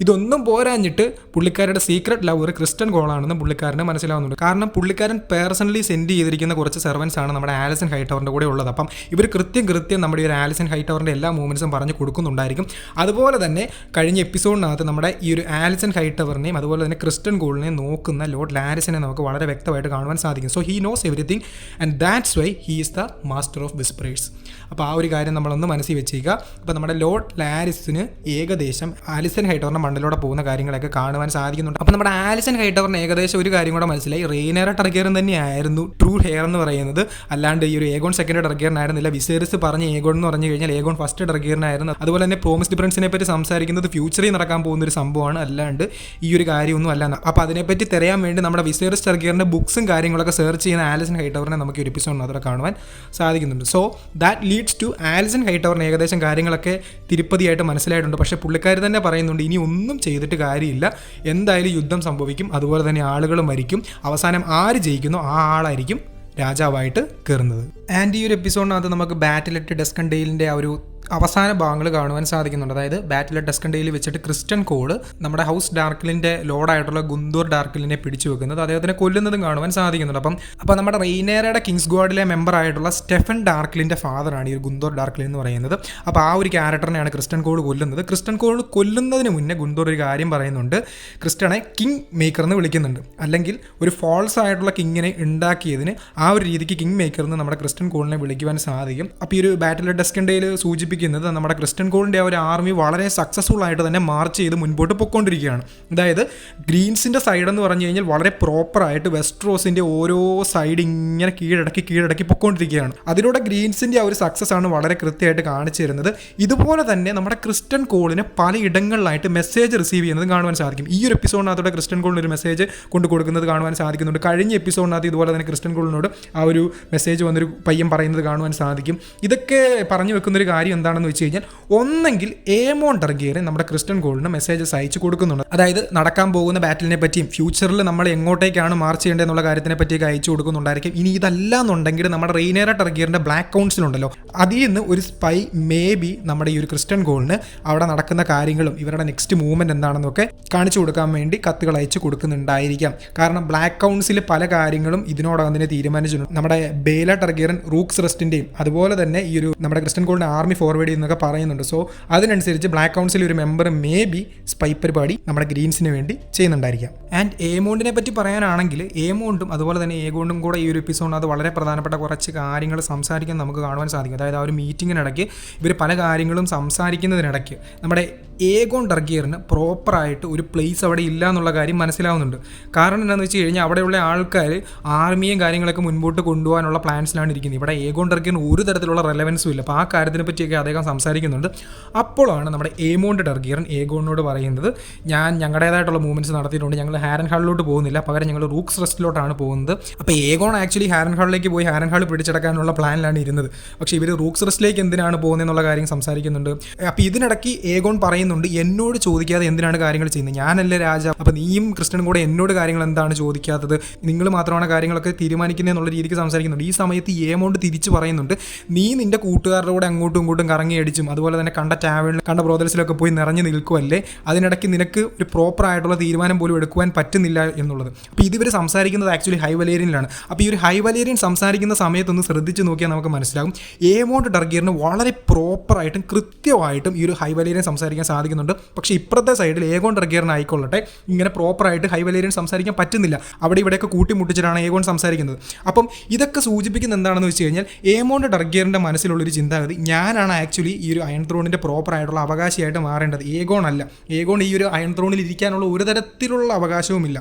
ഇതൊന്നും പോരാഞ്ഞിട്ട് പുള്ളിക്കാരുടെ സീക്രട്ട് ലവർ ക്രിസ്റ്റൻ കോളാണെന്ന് പുള്ളിക്കാരന് മനസ്സിലാവുന്നുണ്ട്. കാരണം പുള്ളിക്കാരൻ പേഴ്സണലി സെൻഡ് ചെയ്തിരിക്കുന്ന കുറച്ച് സെർവൻസ് ആണ് നമ്മുടെ ആലിസൺ ഹൈറ്റവറിൻ്റെ കൂടെ ഉള്ളത്. അപ്പം ഇവർ കൃത്യം നമ്മുടെ ഒരു ആലിസൺ ഹൈറ്റവറിൻ്റെ എല്ലാ മൂവ്മെൻറ്റ്സും പറഞ്ഞു കൊടുക്കുന്നുണ്ടായിരിക്കും. അതുപോലെ തന്നെ കഴിഞ്ഞ എപ്പിസോഡിനകത്ത് നമ്മുടെ ഈ ഒരു ആലിസൺ ഹൈറ്റവറിനെയും അതുപോലെ തന്നെ ക്രിസ്റ്റൻ കോളിനെയും നോക്കുന്ന ലോർഡ് ലാരിസിനെ നമുക്ക് വളരെ വ്യക്തമായിട്ട് കാണുവാൻ സാധിക്കും. So he knows everything and that's why he is the master of whisperers. അപ്പോൾ ആ ഒരു കാര്യം നമ്മളൊന്ന് മനസ്സിൽ വെച്ചേക്കുക. അപ്പോൾ നമ്മുടെ ലോർഡ് ലാരിസിന് ഏകദേശം ആലിസൺ ഹൈറ്റവറിൻ്റെ മണ്ടലോടെ പോകുന്ന കാര്യങ്ങളൊക്കെ കാണുവാൻ സാധിക്കുന്നുണ്ട്. അപ്പോൾ നമ്മുടെ ആലിസൺ ഹൈറ്റവറിന് ഏകദേശം ഒരു കാര്യം കൂടെ മനസ്സിലായി. റെയ്നേറ ടർഗിയറിൻ തന്നെയായിരുന്നു ട്രൂ ഹെയർ എന്ന് പറയുന്നത്, അല്ലാണ്ട് ഈ ഒരു ഏഗോൺ സെക്കൻഡ് ടർഗിയറിനായിരുന്നില്ല. വിസേറിസ് പറഞ്ഞ ഏഗോൺ എന്ന് പറഞ്ഞു കഴിഞ്ഞാൽ ഏഗോൺ ഫസ്റ്റ് ടർഗിയറിനായിരുന്നു. അതുപോലെ തന്നെ പ്രോമിസ് ഡിഫറൻസിനെ പറ്റി സംസാരിക്കുന്നത് ഫ്യൂച്ചറിൽ നടക്കാൻ പോകുന്ന ഒരു സംഭവമാണ്, അല്ലാണ്ട് ഈ ഒരു കാര്യമൊന്നും അല്ല. അപ്പോൾ അതിനെപ്പറ്റി തിരയാൻ വേണ്ടി നമ്മുടെ വിസേറിസ് ടർഗിയറിൻ്റെ ബുക്സും കാര്യങ്ങളൊക്കെ സെർച്ച് ചെയ്യുന്ന ആലിസൺ ഹൈറ്റവറിനെ നമുക്ക് ഒരു എപ്പിസോഡിനകത്ത് കാണുവാൻ സാധിക്കുന്നുണ്ട്. So that leads to Alicent ഹൈറ്റവറിന് ഏകദേശം കാര്യങ്ങളൊക്കെ തിരുപ്പതിയായിട്ട് മനസ്സിലായിട്ടുണ്ട്. പക്ഷേ പുള്ളിക്കാരി തന്നെ പറയുന്നുണ്ട് ഇനി ഒന്നും ചെയ്തിട്ട് കാര്യമില്ല, എന്തായാലും യുദ്ധം സംഭവിക്കും, അതുപോലെ തന്നെ ആളുകൾ മരിക്കും, അവസാനം ആര് ജയിക്കുന്നോ ആ ആളായിരിക്കും രാജാവായിട്ട് കയറുന്നത്. ആൻഡ് ഈ ഒരു എപ്പിസോഡിനകത്ത് നമുക്ക് ബാറ്റിൽ അറ്റ് ഡസ്കൺ ഡെയിലിൻ്റെ ആ ഒരു അവസാന ഭാഗങ്ങൾ കാണുവാൻ സാധിക്കുന്നുണ്ട്. അതായത് ബാറ്റിൽ അറ്റ് ഡസ്കൻഡേയിൽ വെച്ചിട്ട് ക്രിസ്റ്റൻ കോൾ നമ്മുടെ ഹൗസ് ഡാർക്കിലിൻ്റെ ലോഡായിട്ടുള്ള ഗുന്തൂർ ഡാർക്കിലിനെ പിടിച്ചു വെക്കുന്നത്, അദ്ദേഹത്തിനെ കൊല്ലുന്നതും കാണുവാൻ സാധിക്കുന്നുണ്ട്. അപ്പോൾ നമ്മുടെ റെയ്നേറയുടെ കിങ്സ് ഗോഡിലെ മെമ്പർ ആയിട്ടുള്ള സ്റ്റെഫൻ ഡാർക്കിലിൻ്റെ ഫാദറാണ് ഈ ഒരു ഗുന്തൂർ ഡാർക്കിൽ എന്ന് പറയുന്നത്. അപ്പോൾ ആ ഒരു ക്യാരക്ടറിനെയാണ് ക്രിസ്റ്റൻ കോൾ കൊല്ലുന്നത്. ക്രിസ്റ്റൻ കോൾ കൊല്ലുന്നതിന് മുന്നേ ഗുന്തൂർ ഒരു കാര്യം പറയുന്നുണ്ട്, ക്രിസ്റ്റനെ കിങ് മേക്കർ എന്ന് വിളിക്കുന്നുണ്ട്. അല്ലെങ്കിൽ ഒരു ഫോൾസ് ആയിട്ടുള്ള കിങ്ങിനെ ഉണ്ടാക്കിയതിന് ആ ഒരു രീതിക്ക് കിങ് മേക്കർ എന്ന് നമ്മുടെ ക്രിസ്റ്റൻ കോളിനെ വിളിക്കുവാൻ സാധിക്കും. അപ്പോൾ ഈ ഒരു ബാറ്റിൽ അറ്റ് ഡസ്കൻഡേയിൽ സൂചിപ്പിക്കുന്നത് നമ്മുടെ ക്രിസ്റ്റൻ കോളിൻ്റെ ആ ഒരു ആർമി വളരെ സക്സസ്ഫുൾ ആയിട്ട് തന്നെ മാർച്ച് ചെയ്ത് മുൻപോട്ട് പൊയ്ക്കൊണ്ടിരിക്കുകയാണ്. അതായത് ഗ്രീൻസിൻ്റെ സൈഡ് എന്ന് പറഞ്ഞു കഴിഞ്ഞാൽ വളരെ പ്രോപ്പറായിട്ട് വെസ്റ്റ്രോസിൻ്റെ ഓരോ സൈഡ് ഇങ്ങനെ കീഴടക്കി പൊയ്ക്കൊണ്ടിരിക്കുകയാണ്. അതിലൂടെ ഗ്രീൻസിൻ്റെ ആ ഒരു സക്സസ് ആണ് വളരെ കൃത്യമായിട്ട് കാണിച്ചു തരുന്നത്. ഇതുപോലെ തന്നെ നമ്മുടെ ക്രിസ്റ്റൻ കോളിന് പലയിടങ്ങളിലായിട്ട് മെസ്സേജ് റിസീവ് ചെയ്യുന്നത് കാണുവാൻ സാധിക്കും. ഈ ഒരു എപ്പിസോഡിനകത്തോടെ ക്രിസ്റ്റൻ കോളിന് ഒരു മെസ്സേജ് കൊണ്ട് കൊടുക്കുന്നത് കാണുവാൻ സാധിക്കുന്നുണ്ട്. കഴിഞ്ഞ എപ്പിസോഡിനകത്ത് ഇതുപോലെ തന്നെ ക്രിസ്റ്റൻ കോളിനോട് ആ ഒരു മെസ്സേജ് വന്നൊരു പയ്യൻ പറയുന്നത് കാണുവാൻ സാധിക്കും. ഇതൊക്കെ പറഞ്ഞു വെക്കുന്നൊരു കാര്യം എന്താണെന്ന് വെച്ച് കഴിഞ്ഞാൽ, ഒന്നെങ്കിൽ ഏമോൺ ടർഗിയർ നമ്മുടെ ക്രിസ്റ്റൻ കോളിന് മെസ്സേജസ് അയച്ചു കൊടുക്കുന്നുണ്ട്. അതായത് നടക്കാൻ പോകുന്ന ബാറ്റിലിനെ പറ്റിയും ഫ്യൂച്ചറിൽ നമ്മൾ എങ്ങോട്ടേക്കാണ് മാർച്ച് ചെയ്യേണ്ടത് എന്നുള്ള കാര്യത്തിനെ പറ്റിയൊക്കെ അയച്ചു കൊടുക്കുന്നുണ്ടായിരിക്കും. ഇനി ഇതല്ല എന്നുണ്ടെങ്കിൽ നമ്മുടെ റെയ്നേറ ടർഗിയറിൻ്റെ ബ്ലാക്ക് കൗൺസിലുണ്ടല്ലോ, അതിൽ നിന്ന് ഒരു സ്പൈ മേ ബി നമ്മുടെ ഈ ഒരു ക്രിസ്റ്റൻ കോളിന് അവിടെ നടക്കുന്ന കാര്യങ്ങളും ഇവരുടെ നെക്സ്റ്റ് മൂവ്മെൻറ്റ് എന്താണെന്നൊക്കെ കാണിച്ചു കൊടുക്കാൻ വേണ്ടി കത്തുകൾ അയച്ചു കൊടുക്കുന്നുണ്ടായിരിക്കാം. കാരണം ബ്ലാക്ക് കൗൺസിൽ പല കാര്യങ്ങളും ഇതിനോടകം തന്നെ തീരുമാനിച്ചിട്ടുണ്ട്. നമ്മുടെ ബേല ടർഗിയറൻ റൂക്സ് റെസ്റ്റിൻ്റെയും അതുപോലെ തന്നെ ഈ ഒരു നമ്മുടെ ക്രിസ്റ്റൻ കോളിൻ്റെ ആർമി ഫോർവേഡ് ചെയ്യുന്നൊക്കെ പറയുന്നുണ്ട്. സോ അതിനനുസരിച്ച് ബ്ലാക്ക് കൗൺസിൽ ഒരു മെമ്പർ മേ ബി സ്പൈ പരിപാടി നമ്മുടെ ഗ്രീൻസിന് വേണ്ടി ചെയ്യുന്നുണ്ടായിരിക്കാം. ആൻഡ് ഏമോണ്ടിനെ പറ്റി പറയാനാണെങ്കിൽ ഏമോണ്ടും അതുപോലെ തന്നെ ഏഗോണ്ടും കൂടെ ഈ ഒരു എപ്പിസോഡിനകത്ത് വളരെ പ്രധാനപ്പെട്ട കുറച്ച് കാര്യങ്ങൾ സംസാരിക്കാൻ നമുക്ക് കാണുവാൻ സാധിക്കും. അതായത് ആ ഒരു മീറ്റിങ്ങിനിടയ്ക്ക് ഇവർ പല കാര്യങ്ങളും സംസാരിക്കുന്നതിനിടയ്ക്ക് നമ്മുടെ ഏഗോൺ ടർഗിയറിന് പ്രോപ്പറായിട്ട് ഒരു പ്ലേസ് അവിടെ ഇല്ല എന്നുള്ള കാര്യം മനസ്സിലാവുന്നുണ്ട്. കാരണം എന്താണെന്ന് വെച്ച് കഴിഞ്ഞാൽ അവിടെയുള്ള ആൾക്കാർ ആർമിയും കാര്യങ്ങളൊക്കെ മുൻപോട്ട് കൊണ്ടുപോകാനുള്ള പ്ലാൻസിലാണ് ഇരിക്കുന്നത്. ഇവിടെ ഏഗോൺ ടർഗിയറിന് ഒരു തരത്തിലുള്ള റെലവൻസും ഇല്ല. അപ്പോൾ ആ കാര്യത്തിനെ പറ്റിയൊക്കെ അദ്ദേഹം സംസാരിക്കുന്നുണ്ട്. അപ്പോഴാണ് നമ്മുടെ ഏമോണ്ട് ടർഗിയറൻ ഏഗോണിനോട് പറയുന്നത്, ഞങ്ങളുടേതായിട്ടുള്ള മൂവ്മെൻറ്റ്സ് നടത്തിയിട്ടുണ്ട്, ഞങ്ങൾ ഹാരൻ ഹാളിലോട്ട് പോകുന്നില്ല, പകരം ഞങ്ങൾ റൂക്സ് റെസ്റ്റിലോട്ടാണ് പോകുന്നത്. അപ്പോൾ ഏഗോൺ ആക്ച്വലി ഹാരൻ ഹാളിലേക്ക് പോയി ഹാരൻ ഹാൾ പിടിച്ചെടുക്കാനുള്ള പ്ലാനിലാണ് ഇരുന്നത്. പക്ഷേ ഇവർ റൂക്സ് റെസ്റ്റിലേക്ക് എന്തിനാണ് പോകുന്നതെന്നുള്ള കാര്യം സംസാരിക്കുന്നുണ്ട്. അപ്പോൾ ഇതിനിടയ്ക്ക് ഏഗോൺ പറയുന്നുണ്ട്, എന്നോട് ചോദിക്കാതെ എന്തിനാണ് കാര്യങ്ങൾ ചെയ്യുന്നത്, ഞാനല്ലേ രാജാവ്, അപ്പോൾ നീയും ക്രിസ്റ്റനും കൂടെ എന്നോട് കാര്യങ്ങൾ എന്താണ് ചോദിക്കാത്തത്, നിങ്ങൾ മാത്രമാണ് കാര്യങ്ങളൊക്കെ തീരുമാനിക്കുന്നത് എന്നുള്ള രീതിക്ക് സംസാരിക്കുന്നുണ്ട്. ഈ സമയത്ത് ഏമോണ്ട് തിരിച്ച് പറയുന്നുണ്ട്, നീ നിന്റെ കൂട്ടുകാരുടെ കൂടെ അങ്ങോട്ടും ഇങ്ങോട്ടും കറങ്ങി അടിച്ചും അതുപോലെ തന്നെ കണ്ട ടാവേണിൽ കണ്ട ബ്രോദേഴ്സിലൊക്കെ പോയി നിറഞ്ഞു നിൽക്കുമല്ലേ, അതിനിടയ്ക്ക് നിനക്ക് ഒരു പ്രോപ്പർ ആയിട്ടുള്ള തീരുമാനം പോലും എടുക്കുവാൻ പറ്റുന്നില്ല എന്നുള്ളത്. അപ്പോൾ ഇതിവർ സംസാരിക്കുന്നത് ആക്ച്വലി ഹൈ വലേരിയനിലാണ്. അപ്പോൾ ഈ ഒരു ഹൈ വലേരിയൻ സംസാരിക്കുന്ന സമയത്തൊന്ന് ശ്രദ്ധിച്ച് നോക്കിയാൽ നമുക്ക് മനസ്സിലാകും ഏമോണ്ട് ടർഗിയറിന് വളരെ പ്രോപ്പറായിട്ടും കൃത്യമായിട്ടും ഈ ഒരു ഹൈ വലേരിയൻ സംസാരിക്കാൻ സാധിക്കുന്നുണ്ട്. പക്ഷേ ഇപ്പുറത്തെ സൈഡിൽ ഏഗോൺ ടർഗിയറിന് ആയിക്കൊള്ളട്ടെ ഇങ്ങനെ പ്രോപ്പറായിട്ട് ഹൈ വലേരിയൻ സംസാരിക്കാൻ പറ്റുന്നില്ല. അവിടെ ഇവിടെയൊക്കെ കൂട്ടിമുട്ടിച്ചിട്ടാണ് ഏഗോൺ സംസാരിക്കുന്നത്. അപ്പം ഇതൊക്കെ സൂചിപ്പിക്കുന്ന എന്താണെന്ന് വെച്ച് കഴിഞ്ഞാൽ ഏമോണ്ട് ടർഗിയറിൻ്റെ മനസ്സിലുള്ളൊരു ചിന്താഗതി, ഞാനാണ് ആക്ച്വലി ഈ ഒരു അയൺ ത്രോണിൻ്റെ പ്രോപ്പറായിട്ടുള്ള അവകാശിയായിട്ട് മാറേണ്ടത്, ഏഗോൺ അല്ല. ഏഗോൺ ഈ ഒരു അയൺ ത്രോണിൽ ഇരിക്കാനുള്ള ഒരു തരത്തിലുള്ള അവകാശവുമില്ല.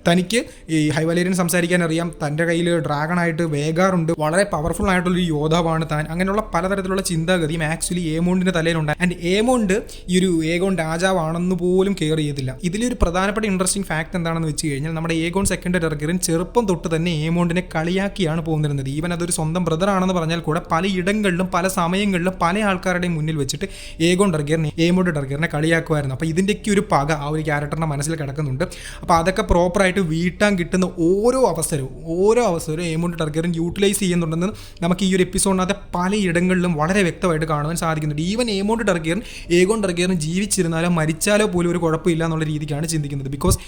തനിക്ക് ഈ ഹൈ വലേരിയൻ സംസാരിക്കാൻ അറിയാം, തൻ്റെ കയ്യിൽ ഡ്രാഗണായിട്ട് വേഗാറുണ്ട്, വളരെ പവർഫുൾ ആയിട്ടുള്ളൊരു യോദ്ധാവാണ് താൻ, അങ്ങനെയുള്ള പലതരത്തിലുള്ള ചിന്താഗതിയും ആക്ച്വലി ഏമോണ്ടിൻ്റെ തലയിലുണ്ടായി. ആൻഡ് ഏമോണ്ട് ഈ ഒരു ഏഗോൺ രാജാവാണെന്ന് പോലും കെയർ ചെയ്തില്ല. ഇതിലൊരു പ്രധാനപ്പെട്ട ഇൻട്രസ്റ്റിംഗ് ഫാക്ട് എന്താണെന്ന് വെച്ച് കഴിഞ്ഞാൽ നമ്മുടെ ഏഗോൺ സെക്കൻഡ് ടർഗിയൻ ചെറുപ്പം തൊട്ട് തന്നെ ഏമോണ്ടിനെ കളിയാക്കിയാണ് പോകുന്നിരുന്നത്. ഈവൻ അതൊരു സ്വന്തം ബ്രദർ ആണെന്ന് പറഞ്ഞാൽ കൂടെ പലയിടങ്ങളിലും പല സമയങ്ങളിലും പല ആൾക്കാരുടെയും മുന്നിൽ വെച്ചിട്ട് ഏഗോൺ ടർഗിയറിനെ ഏമോണ്ട് ടർഗിയറിനെ കളിയാക്കുമായിരുന്നു. അപ്പോൾ ഇതിൻ്റെയൊക്കെ ഒരു പക ആ ഒരു ക്യാരക്ടറിൻ്റെ മനസ്സിൽ കിടക്കുന്നുണ്ട്. അപ്പോൾ അതൊക്കെ പ്രോപ്പറായിട്ട് വീട്ടാൻ കിട്ടുന്ന ഓരോ അവസരവും ഏമോണ്ട് ടർഗിയറിൻ യൂട്ടിലൈസ് ചെയ്യുന്നുണ്ടെന്ന് നമുക്ക് ഈ ഒരു എപ്പിസോഡിനകത്ത് പലയിടങ്ങളിലും വളരെ വ്യക്തമായിട്ട് കാണുവാൻ സാധിക്കുന്നുണ്ട്. ഈവൻ ഏമോണ്ട് ടർഗിയറിൻ ഏഗോൺ ടർഗിയറിൻ ജീവിച്ചിരുന്നാലോ മരിച്ചാലോ പോലും ഒരു കുഴപ്പമില്ല എന്നുള്ള രീതിക്കാണ് ചിന്തിക്കുന്നത്. ബിക്കോസ്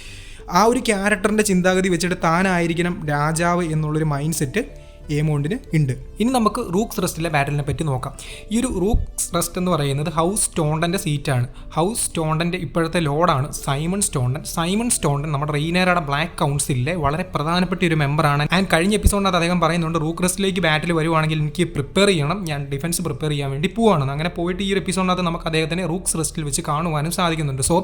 ആ ഒരു ക്യാരക്ടറിൻ്റെ ചിന്താഗതി വെച്ചിട്ട് താനായിരിക്കണം രാജാവ് എന്നുള്ളൊരു മൈൻഡ് സെറ്റ് ഏമോണ്ടിന് ഉണ്ട്. ഇനി നമുക്ക് റൂക്സ് റെസ്റ്റിലെ ബാറ്റലിനെ പറ്റി നോക്കാം. ഈ ഒരു റൂക്സ് റെസ്റ്റ് എന്ന് പറയുന്നത് ഹൗസ് സ്റ്റോണ്ടൻ്റെ സീറ്റാണ്. ഹൗസ് സ്റ്റോണ്ടൻ്റെ ഇപ്പോഴത്തെ ലോഡാണ് സൈമൺ സ്റ്റോണ്ടൻ നമ്മുടെ റെയ്നേറയുടെ ബ്ലാക്ക് കൗൺസിലിലെ വളരെ പ്രധാനപ്പെട്ട ഒരു മെമ്പറാണ്. ആൻഡ് കഴിഞ്ഞ എപ്പിസോഡിനകത്ത് അദ്ദേഹം പറയുന്നുണ്ട് റൂക്ക് റെസ്റ്റിലേക്ക് ബാറ്റിൽ വരുവാണെങ്കിൽ എനിക്ക് പ്രിപ്പയർ ചെയ്യണം, ഞാൻ ഡിഫൻസ് പ്രിപ്പയർ ചെയ്യാൻ വേണ്ടി പോവാണെന്ന്. അങ്ങനെ പോയിട്ട് ഈ ഒരു എപ്പിസോഡിനകത്ത് നമുക്ക് അദ്ദേഹത്തിനെ റൂക്സ് റെസ്റ്റിൽ വെച്ച് കാണുവാനും സാധിക്കുന്നുണ്ട്. സോ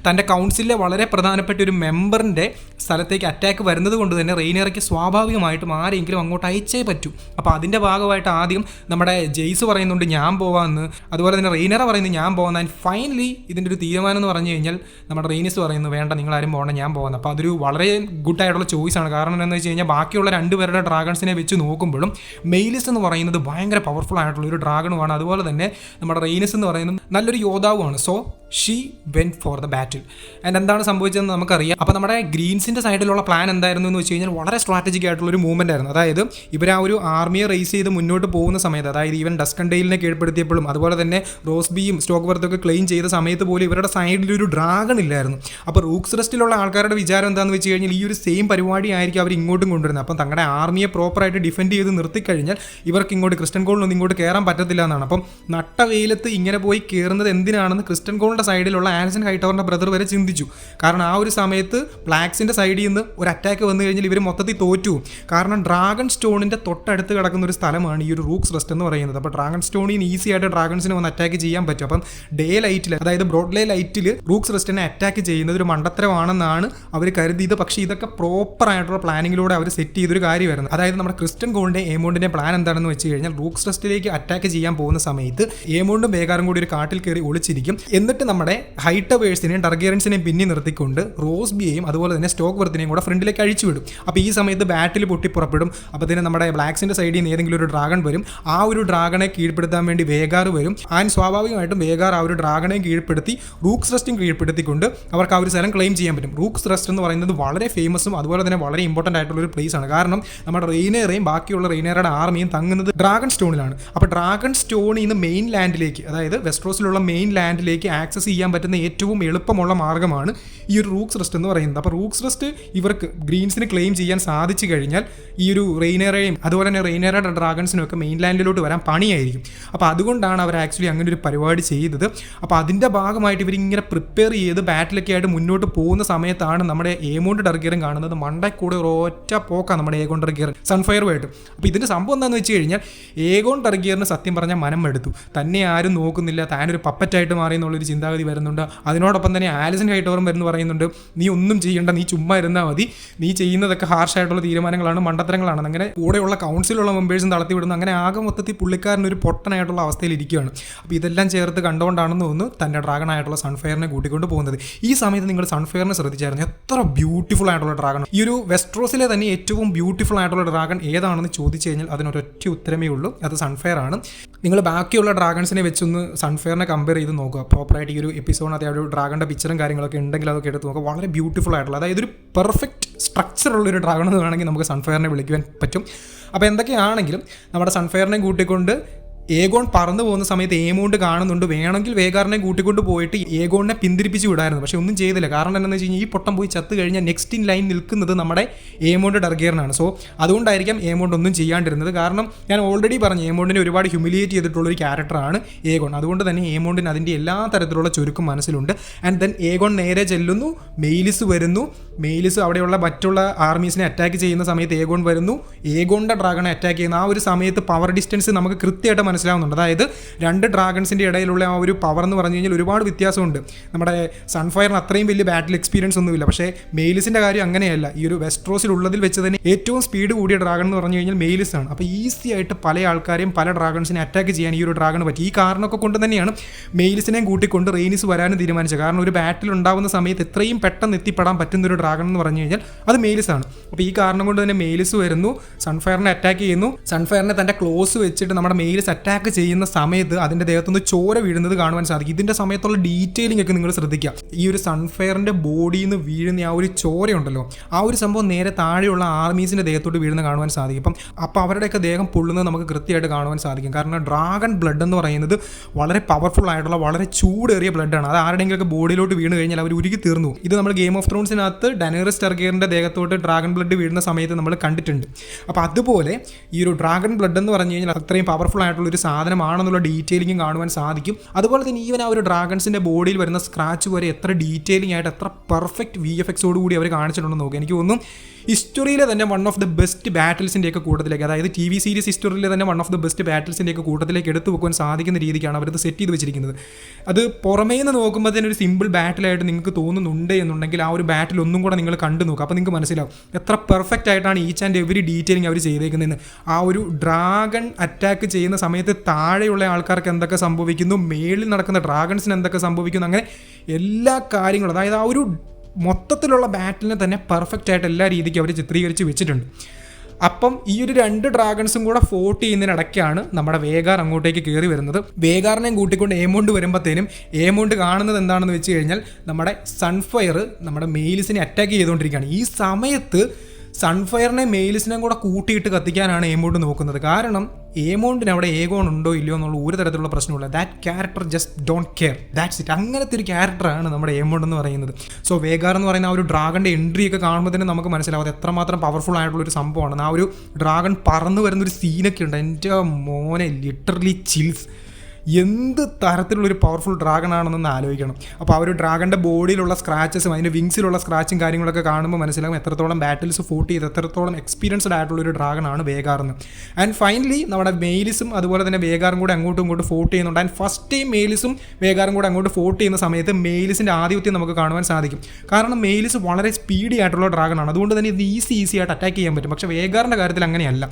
തൻ്റെ കൗൺസിലിലെ വളരെ പ്രധാനപ്പെട്ട ഒരു മെമ്പറിൻ്റെ സ്ഥലത്തേക്ക് അറ്റാക്ക് വരുന്നത് കൊണ്ട് തന്നെ റെയ്നേറയ്ക്ക് സ്വാഭാവികമായിട്ടും ആരെങ്കിലും അങ്ങോട്ട് അയച്ചേ പറ്റൂ. അപ്പോൾ അതിൻ്റെ ഭാഗമായിട്ട് ആദ്യം നമ്മുടെ ജെയ്സ് പറയുന്നുണ്ട് ഞാൻ പോവാമെന്ന്, അതുപോലെ തന്നെ റെയ്നേറ പറയുന്നത് ഞാൻ പോകുന്ന. ആൻഡ് ഫൈനലി ഇതിൻ്റെ ഒരു തീരുമാനം എന്ന് പറഞ്ഞു കഴിഞ്ഞാൽ നമ്മുടെ റെയ്നിസ് പറയുന്നു വേണ്ട നിങ്ങളാരും പോകണം ഞാൻ പോകുന്നത്. അപ്പോൾ അതൊരു വളരെ ഗുഡ് ആയിട്ടുള്ള ചോയ്സാണ്. കാരണം എന്താണെന്ന് വെച്ച് കഴിഞ്ഞാൽ ബാക്കിയുള്ള രണ്ടുപേരുടെ ഡ്രാഗൺസിനെ വെച്ച് നോക്കുമ്പോഴും മെയിലിസ് എന്ന് പറയുന്നത് ഭയങ്കര പവർഫുൾ ആയിട്ടുള്ള ഒരു ഡ്രാഗണുമാണ്, അതുപോലെ തന്നെ നമ്മുടെ റെയ്നിസ് എന്ന് പറയുന്നത് നല്ലൊരു യോദ്ധാവുമാണ്. So she went for the battle. And എന്താണ് സംഭവിച്ചതെന്ന് നമുക്കറിയാം. അപ്പോൾ നമ്മുടെ ഗ്രീൻസിൻ്റെ സൈഡിലുള്ള പ്ലാൻ എന്തായിരുന്നു എന്ന് വെച്ച് കഴിഞ്ഞാൽ വളരെ സ്ട്രാറ്റജിക് ആയിട്ടുള്ള ഒരു മൂവ്മെൻ്റ് ആയിരുന്നു. അതായത് ഇവർ ആ ഒരു ആർമിയെ റേസ് ചെയ്ത് മുന്നോട്ട് പോകുന്ന സമയത്ത്, അതായത് ഈവൻ ഡസ്കൻഡെയിലിനെ കീഴ്പ്പെടുത്തിയപ്പോഴും അതുപോലെ തന്നെ റോസ്ബിയും സ്റ്റോക്ക് വർത്തൊക്കെ ക്ലെയിം ചെയ്ത സമയത്ത് പോലും ഇവരുടെ സൈഡിൽ ഒരു ഡ്രാഗൺ ഇല്ലായിരുന്നു. അപ്പോൾ റൂക്സ് റെസ്റ്റിലുള്ള ആൾക്കാരുടെ വിചാരം എന്താണെന്ന് വെച്ച് കഴിഞ്ഞാൽ ഈ ഒരു സെയിം പരിപാടി ആയിരിക്കും അവർ ഇങ്ങോട്ടും കൊണ്ടുവരുന്നത്. അപ്പം തങ്ങളുടെ ആർമിയെ പ്രോപ്പറായിട്ട് ഡിഫെൻഡ് ചെയ്ത് നിർത്തിക്കഴിഞ്ഞാൽ ഇവർക്ക് ഇങ്ങോട്ട് ക്രിസ്റ്റൻ കോളിനൊന്നും ഇങ്ങോട്ട് കയറാൻ പറ്റത്തില്ല എന്നാണ്. അപ്പം നട്ട വെയിലത്ത് ഇങ്ങനെ പോയി കയറുന്നത് എന്തിനാണെന്ന് ക്രിസ്റ്റൻ കോളിൻ്റെ സൈഡിലുള്ള ആലിസൺ ഹൈറ്റവറിന്റെ ബ്രദർ വരെ ചിന്തിച്ചു. കാരണം ആ ഒരു സമയത്ത് ബ്ലാക്സിന്റെ സൈഡിൽ നിന്ന് ഒരു അറ്റാക്ക് വന്നു കഴിഞ്ഞാൽ ഇവർ മൊത്തത്തിൽ തോറ്റു. കാരണം ഡ്രാഗൺ സ്റ്റോണിന്റെ തൊട്ടടുത്ത് കിടക്കുന്ന ഒരു സ്ഥലമാണ് ഈ ഒരു റൂക്സ് റെസ്റ്റ് എന്ന് പറയുന്നത്. അപ്പോൾ ഡ്രാഗൺ സ്റ്റോണിന് ഈസി ആയിട്ട് ഡ്രാഗൺസിനെ വന്ന് അറ്റാക്ക് ചെയ്യാൻ പറ്റും. അപ്പം ഡേ ലൈറ്റിൽ, അതായത് ബ്രോഡ് ഡേ ലൈറ്റിൽ റൂക്സ് റെസ്റ്റിനെ അറ്റാക്ക് ചെയ്യുന്നത് ഒരു മണ്ടത്തരമാണെന്നാണ് അവർ കരുതിയത്. പക്ഷേ ഇതൊക്കെ പ്രോപ്പർ ആയിട്ടുള്ള പ്ലാനിങ്ങിലൂടെ അവർ സെറ്റ് ചെയ്തൊരു കാര്യമായിരുന്നു. അതായത് നമ്മുടെ ക്രിസ്റ്റൻ കോളിന്റെ ഏമോണ്ടിന്റെ പ്ലാൻ എന്താണെന്ന് വെച്ച് കഴിഞ്ഞാൽ റൂക്സ് റെസ്റ്റിലേക്ക് അറ്റാക്ക് ചെയ്യാൻ പോകുന്ന സമയത്ത് ഏമോണ്ടും വേഗാറും കൂടി ഒരു കാട്ടിൽ കയറി ഒളിച്ചിരിക്കും. എന്നിട്ട് നമ്മുടെ ഹൈറ്റവേഴ്സിനെയും ടർഗേറിയൻസിനെയും പിന്നി നിർത്തിക്കൊണ്ട് റോസ്ബിയെയും അതുപോലെ തന്നെ സ്റ്റോക്ക് വർത്തിനെയും കൂടെ ഫ്രണ്ടിലേക്ക് അഴിച്ചു വിടും. അപ്പോൾ ഈ സമയത്ത് ബാറ്റിൽ പൊട്ടിപ്പുറപ്പെടും. അപ്പോൾ തന്നെ നമ്മുടെ ബ്ലാക്സിന്റെ സൈഡിൽ നിന്ന് ഏതെങ്കിലും ഒരു ഡ്രാഗൺ വരും. ആ ഒരു ഡ്രാഗണെ കീഴ്പ്പെടുത്താൻ വേണ്ടി വേഗാർ വരും. ആൻഡ് സ്വാഭാവികമായിട്ടും വേഗാർ ആ ഒരു ഡ്രാഗണെ കീഴ്പ്പെടുത്തി റൂക്സ് റെസ്റ്റും കീഴ്പ്പെടുത്തിക്കൊണ്ട് അവർക്ക് ആ ഒരു സ്ഥലം ക്ലെയിം ചെയ്യാൻ പറ്റും. റൂക്സ് റെസ്റ്റ് എന്ന് പറയുന്നത് വളരെ ഫേമസും അതുപോലെ തന്നെ വളരെ ഇമ്പോർട്ടൻ്റ് ആയിട്ടുള്ള ഒരു പ്ലേസ് ആണ്. കാരണം നമ്മുടെ റെയ്നേറയും ബാക്കിയുള്ള റെയ്നേറയുടെ ആർമിയും തങ്ങുന്നത് ഡ്രാഗൺ സ്റ്റോണിലാണ്. അപ്പോൾ ഡ്രാഗൺ സ്റ്റോണിൽ നിന്ന് മെയിൻ ലാൻഡിലേക്ക്, അതായത് വെസ്ട്രോസിലുള്ള മെയിൻ ലാൻഡിലേക്ക് ആക്സസ് ചെയ്യാൻ പറ്റുന്ന ഏറ്റവും എളുപ്പമുള്ള മാർഗ്ഗമാണ് ഈ ഒരു റൂക്സ് റെസ്റ്റ് എന്ന് പറയുന്നത്. അപ്പോൾ റൂക്സ് റെസ്റ്റ് ഇവർക്ക് ഗ്രീൻസിന് ക്ലെയിം ചെയ്യാൻ സാധിച്ചു കഴിഞ്ഞാൽ ഈ ഒരു റെയ്നേറയും അതുപോലെ തന്നെ റെയ്നേറയുടെ ഡ്രാഗൺസിനും ഒക്കെ മെയിൻ ലാൻഡിലോട്ട് വരാൻ പണിയായിരിക്കും. അപ്പോൾ അതുകൊണ്ടാണ് അവർ ആക്ച്വലി അങ്ങനെ ഒരു പരിപാടി ചെയ്തത്. അപ്പോൾ അതിൻ്റെ ഭാഗമായിട്ട് ഇവരിങ്ങനെ പ്രിപ്പയർ ചെയ്ത് ബാറ്റിലൊക്കെ ആയിട്ട് മുന്നോട്ട് പോകുന്ന സമയത്താണ് നമ്മുടെ ഏമോണ്ട് ടർഗിയറും കാണുന്നത്. മണ്ടയിൽ കൂടെ ഒറ്റ പോക്കാണ് നമ്മുടെ ഏഗോൺ ടർഗിയർ സൺഫയറുമായിട്ട്. അപ്പോൾ ഇതിൻ്റെ സംഭവം എന്താണെന്ന് വെച്ച് കഴിഞ്ഞാൽ ഏഗോൺ ടർഗിയറിന് സത്യം പറഞ്ഞാൽ മനം എടുത്തു. തന്നെ ആരും നോക്കുന്നില്ല, താനൊരു പപ്പറ്റായിട്ട് മാറി എന്നുള്ളൊരു ചിന്താഗതി വരുന്നുണ്ട്. അതിനോടൊപ്പം തന്നെ ആലിസൺ ഹൈറ്റവറും വരുന്നു പറയുന്നുണ്ട്, നീ ഒന്നും ചെയ്യേണ്ട, നീ ചുമ്മാ ഇരുന്നാൽ മതി, നീ ചെയ്യുന്നതൊക്കെ ഹാർഷായിട്ടുള്ള തീരുമാനങ്ങളാണ്, മണ്ടത്തരങ്ങളാണ്. അങ്ങനെ കൂടെയുള്ള കൗൺസിലുള്ള മെമ്പേഴ്സും തളർത്തി വിടുന്നു. അങ്ങനെ ആകെ മൊത്തത്തിൽ പുള്ളിക്കാരൻ ഒരു പൊട്ടനായിട്ടുള്ള അവസ്ഥയിൽ ഇരിക്കുകയാണ്. അപ്പോൾ ഇതെല്ലാം ചേർത്ത് കണ്ടുകൊണ്ടാണെന്ന് തോന്നുന്നു തൻ്റെ ഡ്രാഗണായിട്ടുള്ള സൺഫയറിനെ കൂട്ടിക്കൊണ്ട് പോകുന്നത്. ഈ സമയത്ത് നിങ്ങൾ സൺഫയറിനെ ശ്രദ്ധിച്ചായിരുന്നു, എത്ര ബ്യൂട്ടിഫുൾ ആയിട്ടുള്ള ഡ്രാഗൺ. ഈ ഒരു വെസ്ട്രോസിലെ തന്നെ ഏറ്റവും ബ്യൂട്ടിഫുൾ ആയിട്ടുള്ള ഡ്രാഗൺ ഏതാണെന്ന് ചോദിച്ചു കഴിഞ്ഞാൽ അതിനൊരൊറ്റ ഉത്തരമേ ഉള്ളൂ, അത് സൺഫയർ ആണ്. നിങ്ങൾ ബാക്കിയുള്ള ഡ്രാഗൺസിനെ വെച്ചൊന്ന് സൺഫയറിനെ കമ്പയർ ചെയ്ത് നോക്കുക. പ്രോപ്പറായിട്ട് ഈ ഒരു എപ്പിസോഡിനകത്ത് ആ ഒരു ഡ്രാഗണിൻ്റെ പിക്ചറും കാര്യങ്ങളൊക്കെ ഉണ്ടെങ്കിൽ അതൊക്കെ എടുത്ത് നോക്കുക. വളരെ ബ്യൂട്ടിഫുൾ ആയിട്ടുള്ള, അതായത് ഒരു പെർഫെക്റ്റ് സ്ട്രക്ചറുള്ളൊരു ഡ്രാഗൺ എന്ന് വേണമെങ്കിൽ നമുക്ക് സൺഫയറിനെ വിളിക്കുവാൻ പറ്റും. അപ്പോൾ എന്തൊക്കെയാണെങ്കിലും നമ്മുടെ സൺഫയറിനെ കൂട്ടിക്കൊണ്ട് ഏഗോൺ പറന്നു പോകുന്ന സമയത്ത് ഏമോണ്ട് കാണുന്നുണ്ട്. വേണമെങ്കിൽ വേഗാറിനെ കൂട്ടിക്കൊണ്ട് പോയിട്ട് ഏഗോണിനെ പിന്തിരിപ്പിച്ച് വിടായിരുന്നു. പക്ഷേ ഒന്നും ചെയ്തില്ല. കാരണം എന്താണെന്ന് വെച്ച് കഴിഞ്ഞാൽ ഈ പൊട്ടം പോയി ചത്ത് കഴിഞ്ഞാൽ നെക്സ്റ്റ് ഇൻ ലൈൻ നിൽക്കുന്നത് നമ്മുടെ ഏമോണ്ട് ടർഗിയറിനാണ്. സോ അതുകൊണ്ടായിരിക്കാം ഏമോണ്ട് ഒന്നും ചെയ്യാണ്ടിരുന്നത്. കാരണം ഞാൻ ഓൾറെഡി പറഞ്ഞു, ഏമോണ്ടിനെ ഒരുപാട് ഹ്യൂമിലിയേറ്റ് ചെയ്തിട്ടുള്ളൊരു ക്യാരക്ടറാണ് ഏഗോൺ. അതുകൊണ്ട് തന്നെ ഏമോണ്ടിന് അതിൻ്റെ എല്ലാ തരത്തിലുള്ള ചുരുക്കം മനസ്സിലുണ്ട്. ആൻഡ് ദെൻ ഏഗോൺ നേരെ ചെല്ലുന്നു, മെയിലിസ് വരുന്നു. മെയിലിസ് അവിടെയുള്ള മറ്റുള്ള ആർമീസിനെ അറ്റാക്ക് ചെയ്യുന്ന സമയത്ത് ഏഗോൺ വരുന്നു. ഏഗോണിൻ്റെ ഡ്രാഗണെ അറ്റാക്ക് ചെയ്യുന്ന ആ ഒരു സമയത്ത് പവർ ഡിസ്റ്റൻസ് നമുക്ക് കൃത്യമായിട്ട് മനസ്സിലാവുന്നുണ്ട്. അതായത് രണ്ട് ഡ്രാഗൺസിൻ്റെ ഇടയിലുള്ള ആ ഒരു പവർ എന്ന് പറഞ്ഞു കഴിഞ്ഞാൽ ഒരുപാട് വ്യത്യാസമുണ്ട്. നമ്മുടെ സൺഫയറിന് അത്രയും വലിയ ബാറ്റിൽ എക്സ്പീരിയൻസ് ഒന്നുമില്ല. പക്ഷേ മെയിലിസിൻ്റെ കാര്യം അങ്ങനെയല്ല. ഈ ഒരു വെസ്ട്രോസിലുള്ളതിൽ വെച്ച് തന്നെ ഏറ്റവും സ്പീഡ് കൂടിയ ഡ്രാഗൺ എന്ന് പറഞ്ഞു കഴിഞ്ഞാൽ മെയിലിസ് ആണ്. അപ്പോൾ ഈസി ആയിട്ട് പല ആൾക്കാരെയും പല ഡ്രാഗൺസിനെ അറ്റാക്ക് ചെയ്യാൻ ഈ ഒരു ഡ്രാഗൺ പറ്റി. ഈ കാരണമൊക്കെ കൊണ്ട് തന്നെയാണ് മെയിലിസിനെയും കൂട്ടിക്കൊണ്ട് റെയ്നിസ് വരാനും തീരുമാനിച്ചത്. കാരണം ഒരു ബാറ്റിൽ ഉണ്ടാകുന്ന സമയത്ത് എത്രയും പെട്ടെന്ന് എത്തിപ്പെടാൻ പറ്റുന്ന ഒരു ഡ്രാഗൺ എന്ന് പറഞ്ഞു കഴിഞ്ഞാൽ അത് മെയിലിസ് ആണ്. അപ്പോൾ ഈ കാരണം കൊണ്ട് തന്നെ മെയിലിസ് വരുന്നു, സൺഫയറിനെ അറ്റാക്ക് ചെയ്യുന്നു. സൺഫയറിനെ തൻ്റെ ക്ലോസ് വെച്ചിട്ട് നമ്മുടെ മെയിലിസ് അറ്റാക്ക് ചെയ്യുന്ന സമയത്ത് അതിൻ്റെ ദേഹത്തുനിന്ന് ചോര വീഴുന്നത് കാണുവാൻ സാധിക്കും. ഇതിൻ്റെ സമയത്തുള്ള ഡീറ്റെയിലിംഗ് ഒക്കെ നിങ്ങൾ ശ്രദ്ധിക്കുക. ഈ ഒരു സൺഫയറിൻ്റെ ബോഡിയിൽ നിന്ന് വീഴുന്ന ആ ഒരു ചോരയുണ്ടല്ലോ, ആ ഒരു സംഭവം നേരെ താഴെയുള്ള ആർമീസിൻ്റെ ദേഹത്തോട്ട് വീഴുന്ന കാണുവാൻ സാധിക്കും. അപ്പോൾ അവരുടെയൊക്കെ ദേഹം പൊള്ളുന്നത് നമുക്ക് കൃത്യമായിട്ട് കാണുവാൻ സാധിക്കും. കാരണം ഡ്രാഗൺ ബ്ലഡ് എന്ന് പറയുന്നത് വളരെ പവർഫുൾ ആയിട്ടുള്ള വളരെ ചൂടേറിയ ബ്ലഡാണ്. അത് ആരുടെയെങ്കിലൊക്കെ ബോഡിയിലോട്ട് വീണ് കഴിഞ്ഞാൽ അവർ ഉരുകി തീർന്നു. ഇത് നമ്മൾ ഗെയിം ഓഫ് ത്രോൺസിനകത്ത് ഡനേറിസ് ടർഗിയറിൻ്റെ ദേഹത്തോട്ട് ഡ്രാഗൺ ബ്ലഡ് വീഴുന്ന സമയത്ത് നമ്മൾ കണ്ടിട്ടുണ്ട്. അപ്പോൾ അതുപോലെ ഈ ഒരു ഡ്രാഗൺ ബ്ലഡ് എന്ന് പറഞ്ഞു കഴിഞ്ഞാൽ അത്രയും പവർഫുൾ ആയിട്ടുള്ള ഒരു സാധനമാണെന്നുള്ള ഡീറ്റെയിലിംഗും കാണുവാൻ സാധിക്കും. അതുപോലെ തന്നെ ഈവൻ ആ ഒരു ഡ്രാഗൺസിൻ്റെ ബോഡിയിൽ വരുന്ന സ്ക്രാച്ച് വരെ എത്ര ഡീറ്റെയിലിംഗ് ആയിട്ട് എത്ര പെർഫെക്റ്റ് VFXോട് കൂടി അവർ കാണിച്ചിട്ടുണ്ടെന്ന് നോക്കുക. എനിക്ക് തോന്നുന്നു ഹിസ്റ്ററിയിലെ തന്നെ വൺ ഓഫ് ദ ബെസ്റ്റ് ബാറ്റിൽസിൻ്റെയൊക്കെ കൂട്ടത്തിലേക്ക്, അതായത് TV സീരീസ് ഹിസ്റ്ററിയിലെ തന്നെ വൺ ഓഫ് ദ ബെസ്റ്റ് ബാറ്റിൽസിൻ്റെയൊക്കെ കൂട്ടത്തിലേക്ക് എടുത്തു വെക്കുവാൻ സാധിക്കുന്ന രീതിക്കാണ് അവരത് സെറ്റ് ചെയ്ത് വെച്ചിരിക്കുന്നത്. അത് പുറമേ നിന്ന് നോക്കുമ്പോൾ തന്നെ ഒരു സിമ്പിൾ ബാറ്റിലായിട്ട് നിങ്ങൾക്ക് തോന്നുന്നുണ്ട് എന്നുണ്ടെങ്കിൽ ആ ഒരു ബാറ്റിൽ ഒന്നും കൂടെ നിങ്ങൾ കണ്ടു നോക്കുക. അപ്പോൾ നിങ്ങൾക്ക് മനസ്സിലാവും എത്ര പെർഫെക്റ്റ് ആയിട്ടാണ് ഈച്ച് ആൻഡ് എവരി ഡീറ്റെയിലിംഗ് അവർ ചെയ്തേക്കുന്നതെന്ന്. ആ ഒരു ഡ്രാഗൺ അറ്റാക്ക് ചെയ്യുന്ന സമയത്ത് താഴെയുള്ള ആൾക്കാർക്ക് എന്തൊക്കെ സംഭവിക്കുന്നു, മേളിൽ നടക്കുന്ന ഡ്രാഗൺസിന് എന്തൊക്കെ സംഭവിക്കുന്നു, അങ്ങനെ എല്ലാ കാര്യങ്ങളും, അതായത് ആ ഒരു മൊത്തത്തിലുള്ള ബാറ്റിലിനെ തന്നെ പെർഫെക്റ്റ് ആയിട്ട് എല്ലാ രീതിക്കും അവർ ചിത്രീകരിച്ച് വെച്ചിട്ടുണ്ട്. അപ്പം ഈ ഒരു 2 ഡ്രാഗൺസും കൂടെ ഫോർട്ട് ചെയ്യുന്നതിനിടയ്ക്കാണ് നമ്മുടെ വേഗാർ അങ്ങോട്ടേക്ക് കയറി വരുന്നത്. വേഗാറിനെയും കൂട്ടിക്കൊണ്ട് ഏമോണ്ട് വരുമ്പോഴത്തേനും ഏമോണ്ട് കാണുന്നത് എന്താണെന്ന് വെച്ച് കഴിഞ്ഞാൽ നമ്മുടെ സൺഫയർ നമ്മുടെ മെയിലിസിനെ അറ്റാക്ക് ചെയ്തുകൊണ്ടിരിക്കുകയാണ്. ഈ സമയത്ത് സൺഫയറിനെ മെയിലിസിനെയും കൂടെ കൂട്ടിയിട്ട് കത്തിക്കാനാണ് ഏമോണ്ട് നോക്കുന്നത്. കാരണം ഏമോണ്ടിന് അവിടെ ഏഗോൺ ഉണ്ടോ ഇല്ലയോ എന്നുള്ള ഒരു തരത്തിലുള്ള പ്രശ്നമില്ല. That character just don't care, that's it. അങ്ങനത്തെ ഒരു ക്യാരക്ടറാണ് നമ്മുടെ ഏമോണ്ട് എന്ന് പറയുന്നത്. സോ വേഗാർ എന്ന് പറയുന്ന ആ ഒരു ഡ്രാഗൻ്റെ എൻട്രി ഒക്കെ കാണുമ്പോൾ തന്നെ നമുക്ക് മനസ്സിലാവും അത് എത്രമാത്രം പവർഫുൾ ആയിട്ടുള്ളൊരു സംഭവമാണ്. ആ ഒരു ഡ്രാഗൺ പറന്ന് വരുന്നൊരു സീനൊക്കെ ഉണ്ട്. എൻ്റെ മോനെ, ലിറ്ററലി ചിൽസ്. എന്ത് തരത്തിലുള്ളൊരു പവർഫുൾ ഡ്രാഗൺ ആണെന്നൊന്ന് ആലോചിക്കണം. അപ്പോൾ ആ ഒരു ഡ്രാഗൻ്റെ ബോഡിയിലുള്ള സ്ക്രാച്ചസും അതിൻ്റെ വിങ്സിലുള്ള സ്ക്രാച്ചും കാര്യങ്ങളൊക്കെ കാണുമ്പോൾ മനസ്സിലാകും എത്രത്തോളം ബാറ്റിൽസ് ഫോർട്ട് ചെയ്ത് എത്രത്തോളം എക്സ്പീരിയൻസ്ഡ് ആയിട്ടുള്ളൊരു ഡ്രാഗണാണ് വേഗാറെന്ന്. ആൻഡ് ഫൈനലി നമ്മുടെ മെയിലിസും അതുപോലെ തന്നെ വേഗാറും കൂടെ അങ്ങോട്ടും ഇങ്ങോട്ട് ഫോർട്ട് ചെയ്യുന്നുണ്ട്. ആൻഡ് ഫസ്റ്റ് ടൈം മെയിലിസും വേഗാറും കൂടെ അങ്ങോട്ട് ഫോർട്ട് ചെയ്യുന്ന സമയത്ത് മെയിലിസിൻ്റെ ആധിപത്യം നമുക്ക് കാണുവാൻ സാധിക്കും. കാരണം മെയിലിസ് വളരെ സ്പീഡി ആയിട്ടുള്ള ഡ്രാഗണാണ്. അതുകൊണ്ട് തന്നെ ഇത് ഈസി ആയിട്ട് അറ്റാക്ക് ചെയ്യാൻ പറ്റും. പക്ഷേ വേഗാറിൻ്റെ കാര്യത്തിൽ അങ്ങനെയല്ല.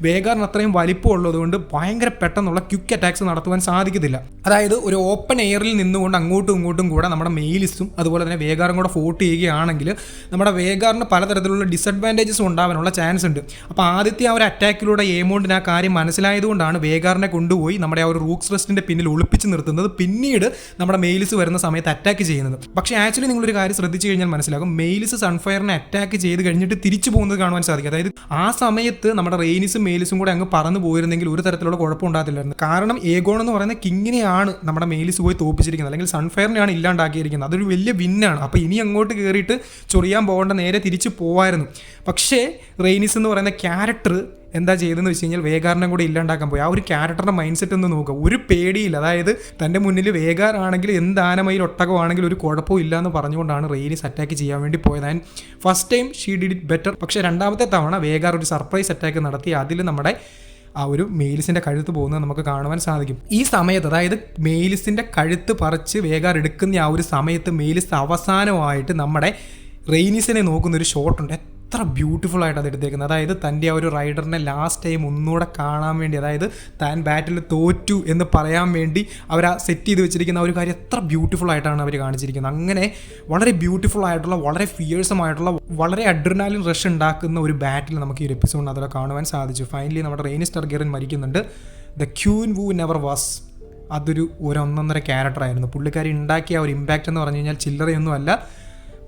വേഗാറിന് അത്രയും വലിപ്പം ഉള്ളതുകൊണ്ട് ഭയങ്കര പെട്ടെന്നുള്ള ക്വിക്ക് അറ്റാക്സ് നടത്തുവാൻ സാധിക്കത്തില്ല. അതായത് ഒരു ഓപ്പൺ എയറിൽ നിന്നുകൊണ്ട് അങ്ങോട്ടും ഇങ്ങോട്ടും കൂടെ നമ്മുടെ മെയിലിസും അതുപോലെ തന്നെ വേഗാറും കൂടെ ഫോർട്ട് ചെയ്യുകയാണെങ്കിൽ നമ്മുടെ വേഗാറിന് പലതരത്തിലുള്ള ഡിസഡ്വാൻറ്റേജസും ഉണ്ടാവാനുള്ള ചാൻസ് ഉണ്ട്. അപ്പോൾ ആദ്യത്തെ ആ ഒരു അറ്റാക്കിലൂടെ ഏമോണ്ടിന് ആ കാര്യം മനസ്സിലായതുകൊണ്ടാണ് വേഗാറിനെ കൊണ്ടുപോയി നമ്മുടെ ആ ഒരു റൂക്സ് റെസ്റ്റിൻ്റെ പിന്നിൽ ഒളിപ്പിച്ച് നിർത്തുന്നത്, പിന്നീട് നമ്മുടെ മെയിലിസ് വരുന്ന സമയത്ത് അറ്റാക്ക് ചെയ്യുന്നത്. പക്ഷേ ആക്ച്വലി നിങ്ങളൊരു കാര്യം ശ്രദ്ധിച്ചു കഴിഞ്ഞാൽ മനസ്സിലാകും, മെയിലിസ് സൺഫയറിനെ അറ്റാക്ക് ചെയ്ത് കഴിഞ്ഞിട്ട് തിരിച്ചു പോകുന്നത് കാണുവാൻ സാധിക്കും. അതായത് ആ സമയത്ത് നമ്മുടെ റെയിനിസും മെയിലിസും കൂടെ അങ്ങ് പറന്നു പോയിരുന്നെങ്കിൽ ഒരു തരത്തിലുള്ള കുഴപ്പം ഉണ്ടാകത്തില്ലായിരുന്നു. കാരണം ഏഗോൺ എന്ന് പറയുന്ന കിങ്ങിനെയാണ് നമ്മുടെ മെയിലിസ് പോയി തോപ്പിച്ചിരിക്കുന്നത്, അല്ലെങ്കിൽ സൺഫയറിനെയാണ് ഇല്ലാണ്ടാക്കിയിരിക്കുന്നത്. അതൊരു വലിയ വിന്നാണ്. അപ്പോൾ ഇനി അങ്ങോട്ട് കയറിയിട്ട് ചൊറിയാൻ പോകേണ്ട, നേരെ തിരിച്ചു പോവായിരുന്നു. പക്ഷേ റെയിനിസ് എന്ന് പറയുന്ന ക്യാരക്ടർ എന്താ ചെയ്തതെന്ന് വെച്ച് കഴിഞ്ഞാൽ വേഗാറിനെ കൂടെ ഇല്ലാണ്ടാക്കാൻ പോയി. ആ ഒരു ക്യാരക്ടറിൻ്റെ മൈൻഡ് സെറ്റ് ഒന്ന് നോക്കുക. ഒരു പേടിയില്ല. അതായത് തൻ്റെ മുന്നിൽ വേഗാർ ആണെങ്കിൽ എന്ത് ആനമയിൽ ഒട്ടകമാണെങ്കിലും ഒരു കുഴപ്പവും ഇല്ല എന്ന് പറഞ്ഞുകൊണ്ടാണ് റെയിനിസ് അറ്റാക്ക് ചെയ്യാൻ വേണ്ടി പോയത്. And first time she did it better. പക്ഷേ രണ്ടാമത്തെ തവണ വേഗാർ ഒരു സർപ്രൈസ് അറ്റാക്ക് നടത്തി അതിൽ നമ്മുടെ ആ ഒരു മെയിലിസിൻ്റെ കഴുത്ത് പോകുന്നത് നമുക്ക് കാണുവാൻ സാധിക്കും. ഈ സമയത്ത്, അതായത് മെയിലിസിൻ്റെ കഴുത്ത് പറിച്ച് വേഗാർ എടുക്കുന്ന ആ ഒരു സമയത്ത് മെയിലിസ് അവസാനമായിട്ട് നമ്മുടെ റെയിനിസിനെ നോക്കുന്നൊരു ഷോട്ടുണ്ട്. എത്ര ബ്യൂട്ടിഫുൾ ആയിട്ട് അത് എടുത്തേക്കുന്നത്. അതായത് തൻ്റെ ആ ഒരു റൈഡറിനെ ലാസ്റ്റ് ടൈം ഒന്നുകൂടെ കാണാൻ വേണ്ടി, അതായത് താൻ ബാറ്റിൽ തോറ്റു എന്ന് പറയാൻ വേണ്ടി അവർ ആ സെറ്റ് ചെയ്ത് വെച്ചിരിക്കുന്ന ഒരു കാര്യം എത്ര ബ്യൂട്ടിഫുൾ ആയിട്ടാണ് അവർ കാണിച്ചിരിക്കുന്നത്. അങ്ങനെ വളരെ ബ്യൂട്ടിഫുൾ ആയിട്ടുള്ള, വളരെ ഫിയേഴ്സുമായിട്ടുള്ള, വളരെ അഡ്രിനാലിൻ റഷ് ഉണ്ടാക്കുന്ന ഒരു ബാറ്റിൽ നമുക്ക് ഈ ഒരു എപ്പിസോഡിന് അതിൽ കാണുവാൻ സാധിച്ചു. ഫൈനലി നമ്മുടെ റെയിനിസ് ടാർഗെറിയൻ മരിക്കുന്നുണ്ട്. The queen who never was, അതൊരു ഒന്നൊന്നര ക്യാരക്ടറായിരുന്നു. പുള്ളിക്കാരി ഉണ്ടാക്കിയ ആ ഒരു ഇമ്പാക്റ്റ് എന്ന് പറഞ്ഞു കഴിഞ്ഞാൽ ചില്ലറയൊന്നും അല്ല.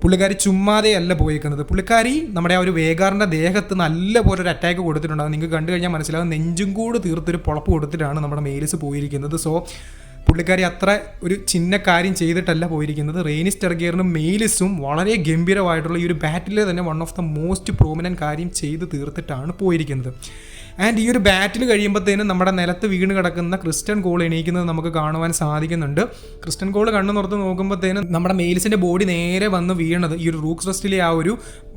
പുള്ളിക്കാരി ചുമ്മാതെ അല്ല പോയിരിക്കുന്നത്. പുള്ളിക്കാരി നമ്മുടെ ആ ഒരു വേഗാറിൻ്റെ ദേഹത്ത് നല്ലപോലെ ഒരു അറ്റാക്ക് കൊടുത്തിട്ടുണ്ടാകും. നിങ്ങൾക്ക് കണ്ടു കഴിഞ്ഞാൽ മനസ്സിലാകും, നെഞ്ചും കൂട് തീർത്തൊരു പൊളപ്പ് കൊടുത്തിട്ടാണ് നമ്മുടെ മെയിലിസ് പോയിരിക്കുന്നത്. സോ പുള്ളിക്കാരി അത്ര ഒരു ചിന്ന കാര്യം ചെയ്തിട്ടല്ല പോയിരിക്കുന്നത്. റെയിനിസ് ടാർഗെറിയനും മെയിലിസും വളരെ ഗംഭീരമായിട്ടുള്ള ഈ ഒരു ബാറ്റിലെ തന്നെ one of the most prominent കാര്യം ചെയ്ത് തീർത്തിട്ടാണ് പോയിരിക്കുന്നത്. ആൻഡ് ഈ ഒരു ബാറ്റിൽ കഴിയുമ്പോഴത്തേനും നമ്മുടെ നിലത്ത് വീണ് കിടക്കുന്ന ക്രിസ്റ്റൻ കോൾ എണീക്കുന്നത് നമുക്ക് കാണുവാൻ സാധിക്കുന്നുണ്ട്. ക്രിസ്റ്റൻ കോൾ കണ്ണു തുറത്ത് നോക്കുമ്പോഴത്തേനും നമ്മുടെ മെയിലിസിൻ്റെ ബോഡി നേരെ വന്ന് വീണത് ഈ ഒരു റൂക്സ് റെസ്റ്റിലെ ആ ഒരു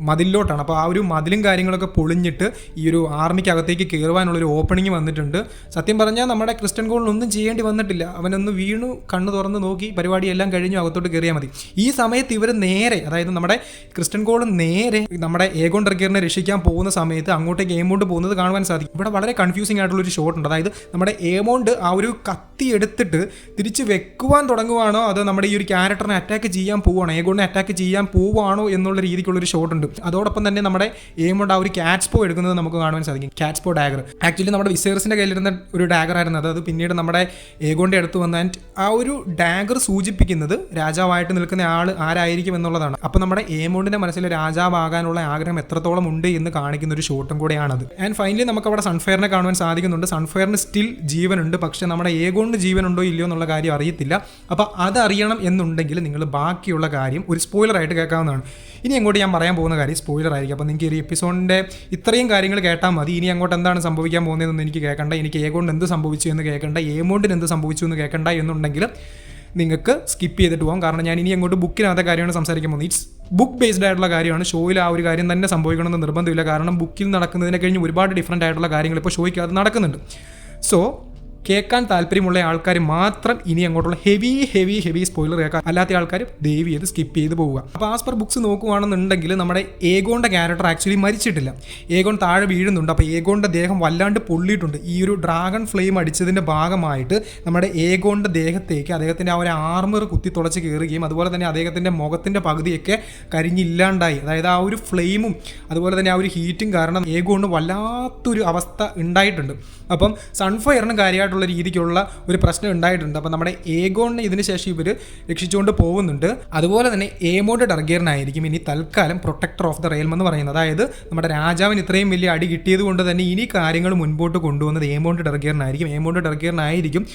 മതിലിലോട്ടാണ്. അപ്പോൾ ആ ഒരു മതിലും കാര്യങ്ങളൊക്കെ പൊളിഞ്ഞിട്ട് ഈ ഒരു ആർമിക്കകത്തേക്ക് കയറുവാനുള്ളൊരു ഓപ്പണിങ് വന്നിട്ടുണ്ട്. സത്യം പറഞ്ഞാൽ നമ്മുടെ ക്രിസ്റ്റൻ കോളിനൊന്നും ചെയ്യേണ്ടി വന്നിട്ടില്ല. അവനൊന്ന് വീണു, കണ്ണ് തുറന്ന് നോക്കി, പരിപാടിയെല്ലാം കഴിഞ്ഞു, അകത്തോട്ട് കയറിയാൽ മതി. ഈ സമയത്ത് ഇവർ നേരെ, അതായത് നമ്മുടെ ക്രിസ്റ്റൻ കോൾ നേരെ നമ്മുടെ ഏഗോൺ ടാർഗെറിയനെ രക്ഷിക്കാൻ പോകുന്ന സമയത്ത് അങ്ങോട്ടേക്ക് ഏമോണ്ട് പോകുന്നത് കാണുവാൻ സാധിക്കും. ഇവിടെ വളരെ കൺഫ്യൂസിംഗ് ആയിട്ടുള്ളൊരു ഷോട്ടുണ്ട്. അതായത് നമ്മുടെ ഏമോണ്ട് ആ ഒരു കത്തി എടുത്തിട്ട് തിരിച്ച് വെക്കുവാൻ തുടങ്ങുവാണോ അതോ നമ്മുടെ ഈ ഒരു ക്യാരക്ടറിനെ അറ്റാക്ക് ചെയ്യാൻ പോവുകയാണോ, ഏഗോണിനെ അറ്റാക്ക് ചെയ്യാൻ പോവുകയാണോ എന്നുള്ള രീതിക്കുള്ളൊരു ഷോട്ടുണ്ട്. അതോടൊപ്പം തന്നെ നമ്മുടെ ഏമോണ്ട് ആ ഒരു ക്യാറ്റ്സ്പോ എടുക്കുന്നത് നമുക്ക് കാണുവാൻ സാധിക്കും. ക്യാറ്റ്സ്പോ ഡാഗർ ആക്ച്വലി നമ്മുടെ വിസേഴ്സിൻ്റെ കയ്യിലിരുന്ന ഒരു ഡാഗർ ആയിരുന്നു. അത് പിന്നീട് നമ്മുടെ ഏഗോണിൻ്റെ അടുത്ത് വന്ന ആൻഡ് ആ ഒരു ഡാഗർ സൂചിപ്പിക്കുന്നത് രാജാവായിട്ട് നിൽക്കുന്ന ആൾ ആരായിരിക്കും എന്നുള്ളതാണ്. അപ്പോൾ നമ്മുടെ ഏമോണ്ടിൻ്റെ മനസ്സിൽ രാജാവാകാനുള്ള ആഗ്രഹം എത്രത്തോളം ഉണ്ട് എന്ന് കാണിക്കുന്ന ഒരു ഷോട്ടും കൂടെയാണത്. ആൻഡ് ഫൈനലി നമുക്ക് അവിടെ സൺഫയറിനെ കാണുവാൻ സാധിക്കുന്നുണ്ട്. സൺഫയറിന് സ്റ്റിൽ ജീവനുണ്ട്. പക്ഷേ നമ്മുടെ ഏഗോണിന് ജീവനുണ്ടോ ഇല്ലയോ എന്നുള്ള കാര്യം അറിയത്തില്ല. അപ്പോൾ അതറിയണം എന്നുണ്ടെങ്കിൽ നിങ്ങൾ ബാക്കിയുള്ള കാര്യം ഒരു സ്പോയിലറായിട്ട് കേൾക്കാവുന്നതാണ്. ഇനി അങ്ങോട്ട് ഞാൻ പറയാൻ പോകുന്ന കാര്യം സ്പോയിലർ ആയിരിക്കും. അപ്പോൾ നിങ്ങൾക്ക് ഈ എപ്പിസോഡിൻ്റെ ഇത്രയും കാര്യങ്ങൾ കേട്ടാൽ മതി. ഇനി അങ്ങോട്ട് എന്താണ് സംഭവിക്കാൻ പോകുന്നതെന്ന് എനിക്ക് കേൾക്കണ്ട, എനിക്ക് ഏഗോണിന് എന്ത് സംഭവിച്ചു എന്ന് കേൾക്കണ്ട, ഏമോണ്ടിന് എന്ത് സംഭവിച്ചു എന്ന് കേൾക്കണ്ട എന്നുണ്ടെങ്കിൽ നിങ്ങൾക്ക് സ്കിപ്പ് ചെയ്തിട്ട് പോകാം. കാരണം ഞാൻ ഇനി അങ്ങോട്ട് ബുക്കിനകത്തെ കാര്യമാണ് സംസാരിക്കാൻ പോകുന്നത്. ഇറ്റ്സ് ബുക്ക് ബേസ്ഡ് ആയിട്ടുള്ള കാര്യമാണ്. ഷോയിൽ ആ ഒരു കാര്യം തന്നെ സംഭവിക്കണമെന്ന് നിർബന്ധമില്ല. കാരണം ബുക്കിൽ നടക്കുന്നതിനെ കഴിഞ്ഞ് ഒരുപാട് ഡിഫറൻറ്റ് ആയിട്ടുള്ള കാര്യങ്ങൾ ഇപ്പോൾ ഷോയ്ക്ക് അത് നടക്കുന്നുണ്ട്. സോ കേൾക്കാൻ താല്പര്യമുള്ള ആൾക്കാർ മാത്രം ഇനി അങ്ങോട്ടുള്ള ഹെവി സ്പോയിലർ കേൾക്കാൻ, അല്ലാത്ത ആൾക്കാർ ദയവ് ചെയ്ത് സ്കിപ്പ് ചെയ്ത് പോവുക. അപ്പോൾ ആസ് പെർ ബുക്സ് നോക്കുകയാണെന്നുണ്ടെങ്കിൽ നമ്മുടെ ഏഗോണിൻ്റെ ക്യാരക്ടർ ആക്ച്വലി മരിച്ചിട്ടില്ല. ഏഗോൺ താഴെ വീഴുന്നുണ്ട്. അപ്പോൾ ഏഗോണിൻ്റെ ദേഹം വല്ലാണ്ട് പൊള്ളിയിട്ടുണ്ട്. ഈ ഒരു ഡ്രാഗൺ ഫ്ലെയിം അടിച്ചതിൻ്റെ ഭാഗമായിട്ട് നമ്മുടെ ഏഗോണിൻ്റെ ദേഹത്തേക്ക് അദ്ദേഹത്തിൻ്റെ ആ ഒരു ആർമർ കുത്തി തുളച്ച് കയറുകയും അതുപോലെ തന്നെ അദ്ദേഹത്തിൻ്റെ മുഖത്തിൻ്റെ പകുതിയൊക്കെ കരിഞ്ഞില്ലാണ്ടായി. അതായത് ആ ഒരു ഫ്ലെയിമും അതുപോലെ തന്നെ ആ ഒരു ഹീറ്റും കാരണം ഏഗോണിന് വല്ലാത്തൊരു അവസ്ഥ ഉണ്ടായിട്ടുണ്ട്. അപ്പം സൺഫയറിന് കാര്യമായിട്ടുള്ള രീതിക്കുള്ള ഒരു പ്രശ്നം ഉണ്ടായിട്ടുണ്ട്. അപ്പം നമ്മുടെ ഏഗോണിനെ ഇതിന് ശേഷം ഇവർ രക്ഷിച്ചുകൊണ്ട് പോകുന്നുണ്ട്. അതുപോലെ തന്നെ ഏമോണ്ട് ടർഗേറിനായിരിക്കും ഇനി തൽക്കാലം പ്രൊട്ടക്ടർ ഓഫ് ദ റെയിൽം എന്ന് പറയുന്നത്. അതായത് നമ്മുടെ രാജാവിന് ഇത്രയും വലിയ അടി കിട്ടിയത് കൊണ്ട് തന്നെ ഇനി കാര്യങ്ങൾ മുൻപോട്ട് കൊണ്ടുവന്നത് ഏമോണ്ട് ടർഗേറിനായിരിക്കും. ഏമോണ്ട് ടർഗേറിനായിരിക്കും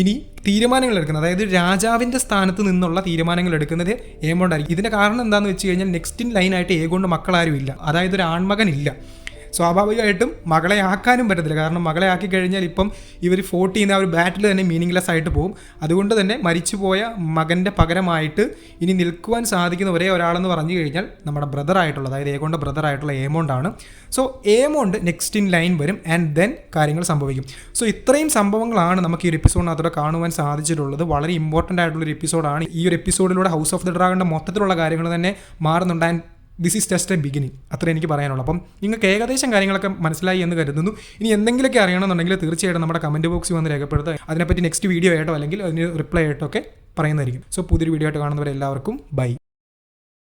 ഇനി തീരുമാനങ്ങൾ എടുക്കുന്നത്. അതായത് രാജാവിൻ്റെ സ്ഥാനത്ത് നിന്നുള്ള തീരുമാനങ്ങൾ എടുക്കുന്നത് ഏമോണ്ട് ആയിരിക്കും. ഇതിൻ്റെ കാരണം എന്താണെന്ന് വെച്ച് കഴിഞ്ഞാൽ നെക്സ്റ്റ് ഇൻ ലൈനായിട്ട് ഏഗോണ്ട് മക്കളാരും ഇല്ല. അതായത് ഒരു ആൺമകനില്ല. സ്വാഭാവികമായിട്ടും മകളെ ആക്കാനും പറ്റത്തില്ല. കാരണം മകളെ ആക്കി കഴിഞ്ഞാൽ ഇപ്പം ഇവർ ഫോർട്ട് ചെയ്യുന്ന ആ ഒരു ബാറ്റിൽ തന്നെ മീനിങ്ലെസ് ആയിട്ട് പോകും. അതുകൊണ്ട് തന്നെ മരിച്ചുപോയ മകൻ്റെ പകരമായിട്ട് ഇനി നിൽക്കുവാൻ സാധിക്കുന്ന ഒരേ ഒരാളെന്ന് പറഞ്ഞു കഴിഞ്ഞാൽ നമ്മുടെ ബ്രദറായിട്ടുള്ള, അതായത് ഏഗോണിൻ്റെ ബ്രദറായിട്ടുള്ള ഏമോണ്ടാണ്. സോ ഏമോണ്ട് നെക്സ്റ്റ് ഇൻ ലൈൻ വരും ആൻഡ് ദെൻ കാര്യങ്ങൾ സംഭവിക്കും. സോ ഇത്രയും സംഭവങ്ങളാണ് നമുക്ക് ഈ ഒരു എപ്പിസോഡിനകത്തൂടെ കാണുവാൻ സാധിച്ചിട്ടുള്ളത്. വളരെ ഇമ്പോർട്ടൻ്റ് ആയിട്ടുള്ളൊരു എപ്പിസോഡാണ്. ഈ ഒരു എപ്പിസോഡിലൂടെ ഹൗസ് ഓഫ് ദ ഡ്രാഗണിൻ്റെ മൊത്തത്തിലുള്ള കാര്യങ്ങൾ തന്നെ മാറുന്നുണ്ട്. And this is just A beginning. അത്ര എനിക്ക് പറയാനുള്ളൂ. അപ്പം നിങ്ങൾക്ക് ഏകദേശം കാര്യങ്ങളൊക്കെ മനസ്സിലായി എന്ന് കരുതുന്നു. ഇനി എന്തെങ്കിലുമൊക്കെ അറിയണമെന്നുണ്ടെങ്കിൽ തീർച്ചയായിട്ടും നമ്മുടെ കമൻറ്റ് ബോക്സിൽ വന്ന് രേഖപ്പെടുത്തുക. അതിനെപ്പറ്റി നെക്സ്റ്റ് വീഡിയോ ആയിട്ടോ അല്ലെങ്കിൽ അതിന് റിപ്ലൈ ആയിട്ടോ ഒക്കെ പറയുന്നതായിരിക്കും. സോ പുതിയൊരു വീഡിയോ ആയിട്ട് കാണുന്നവരെ എല്ലാവർക്കും ബൈ.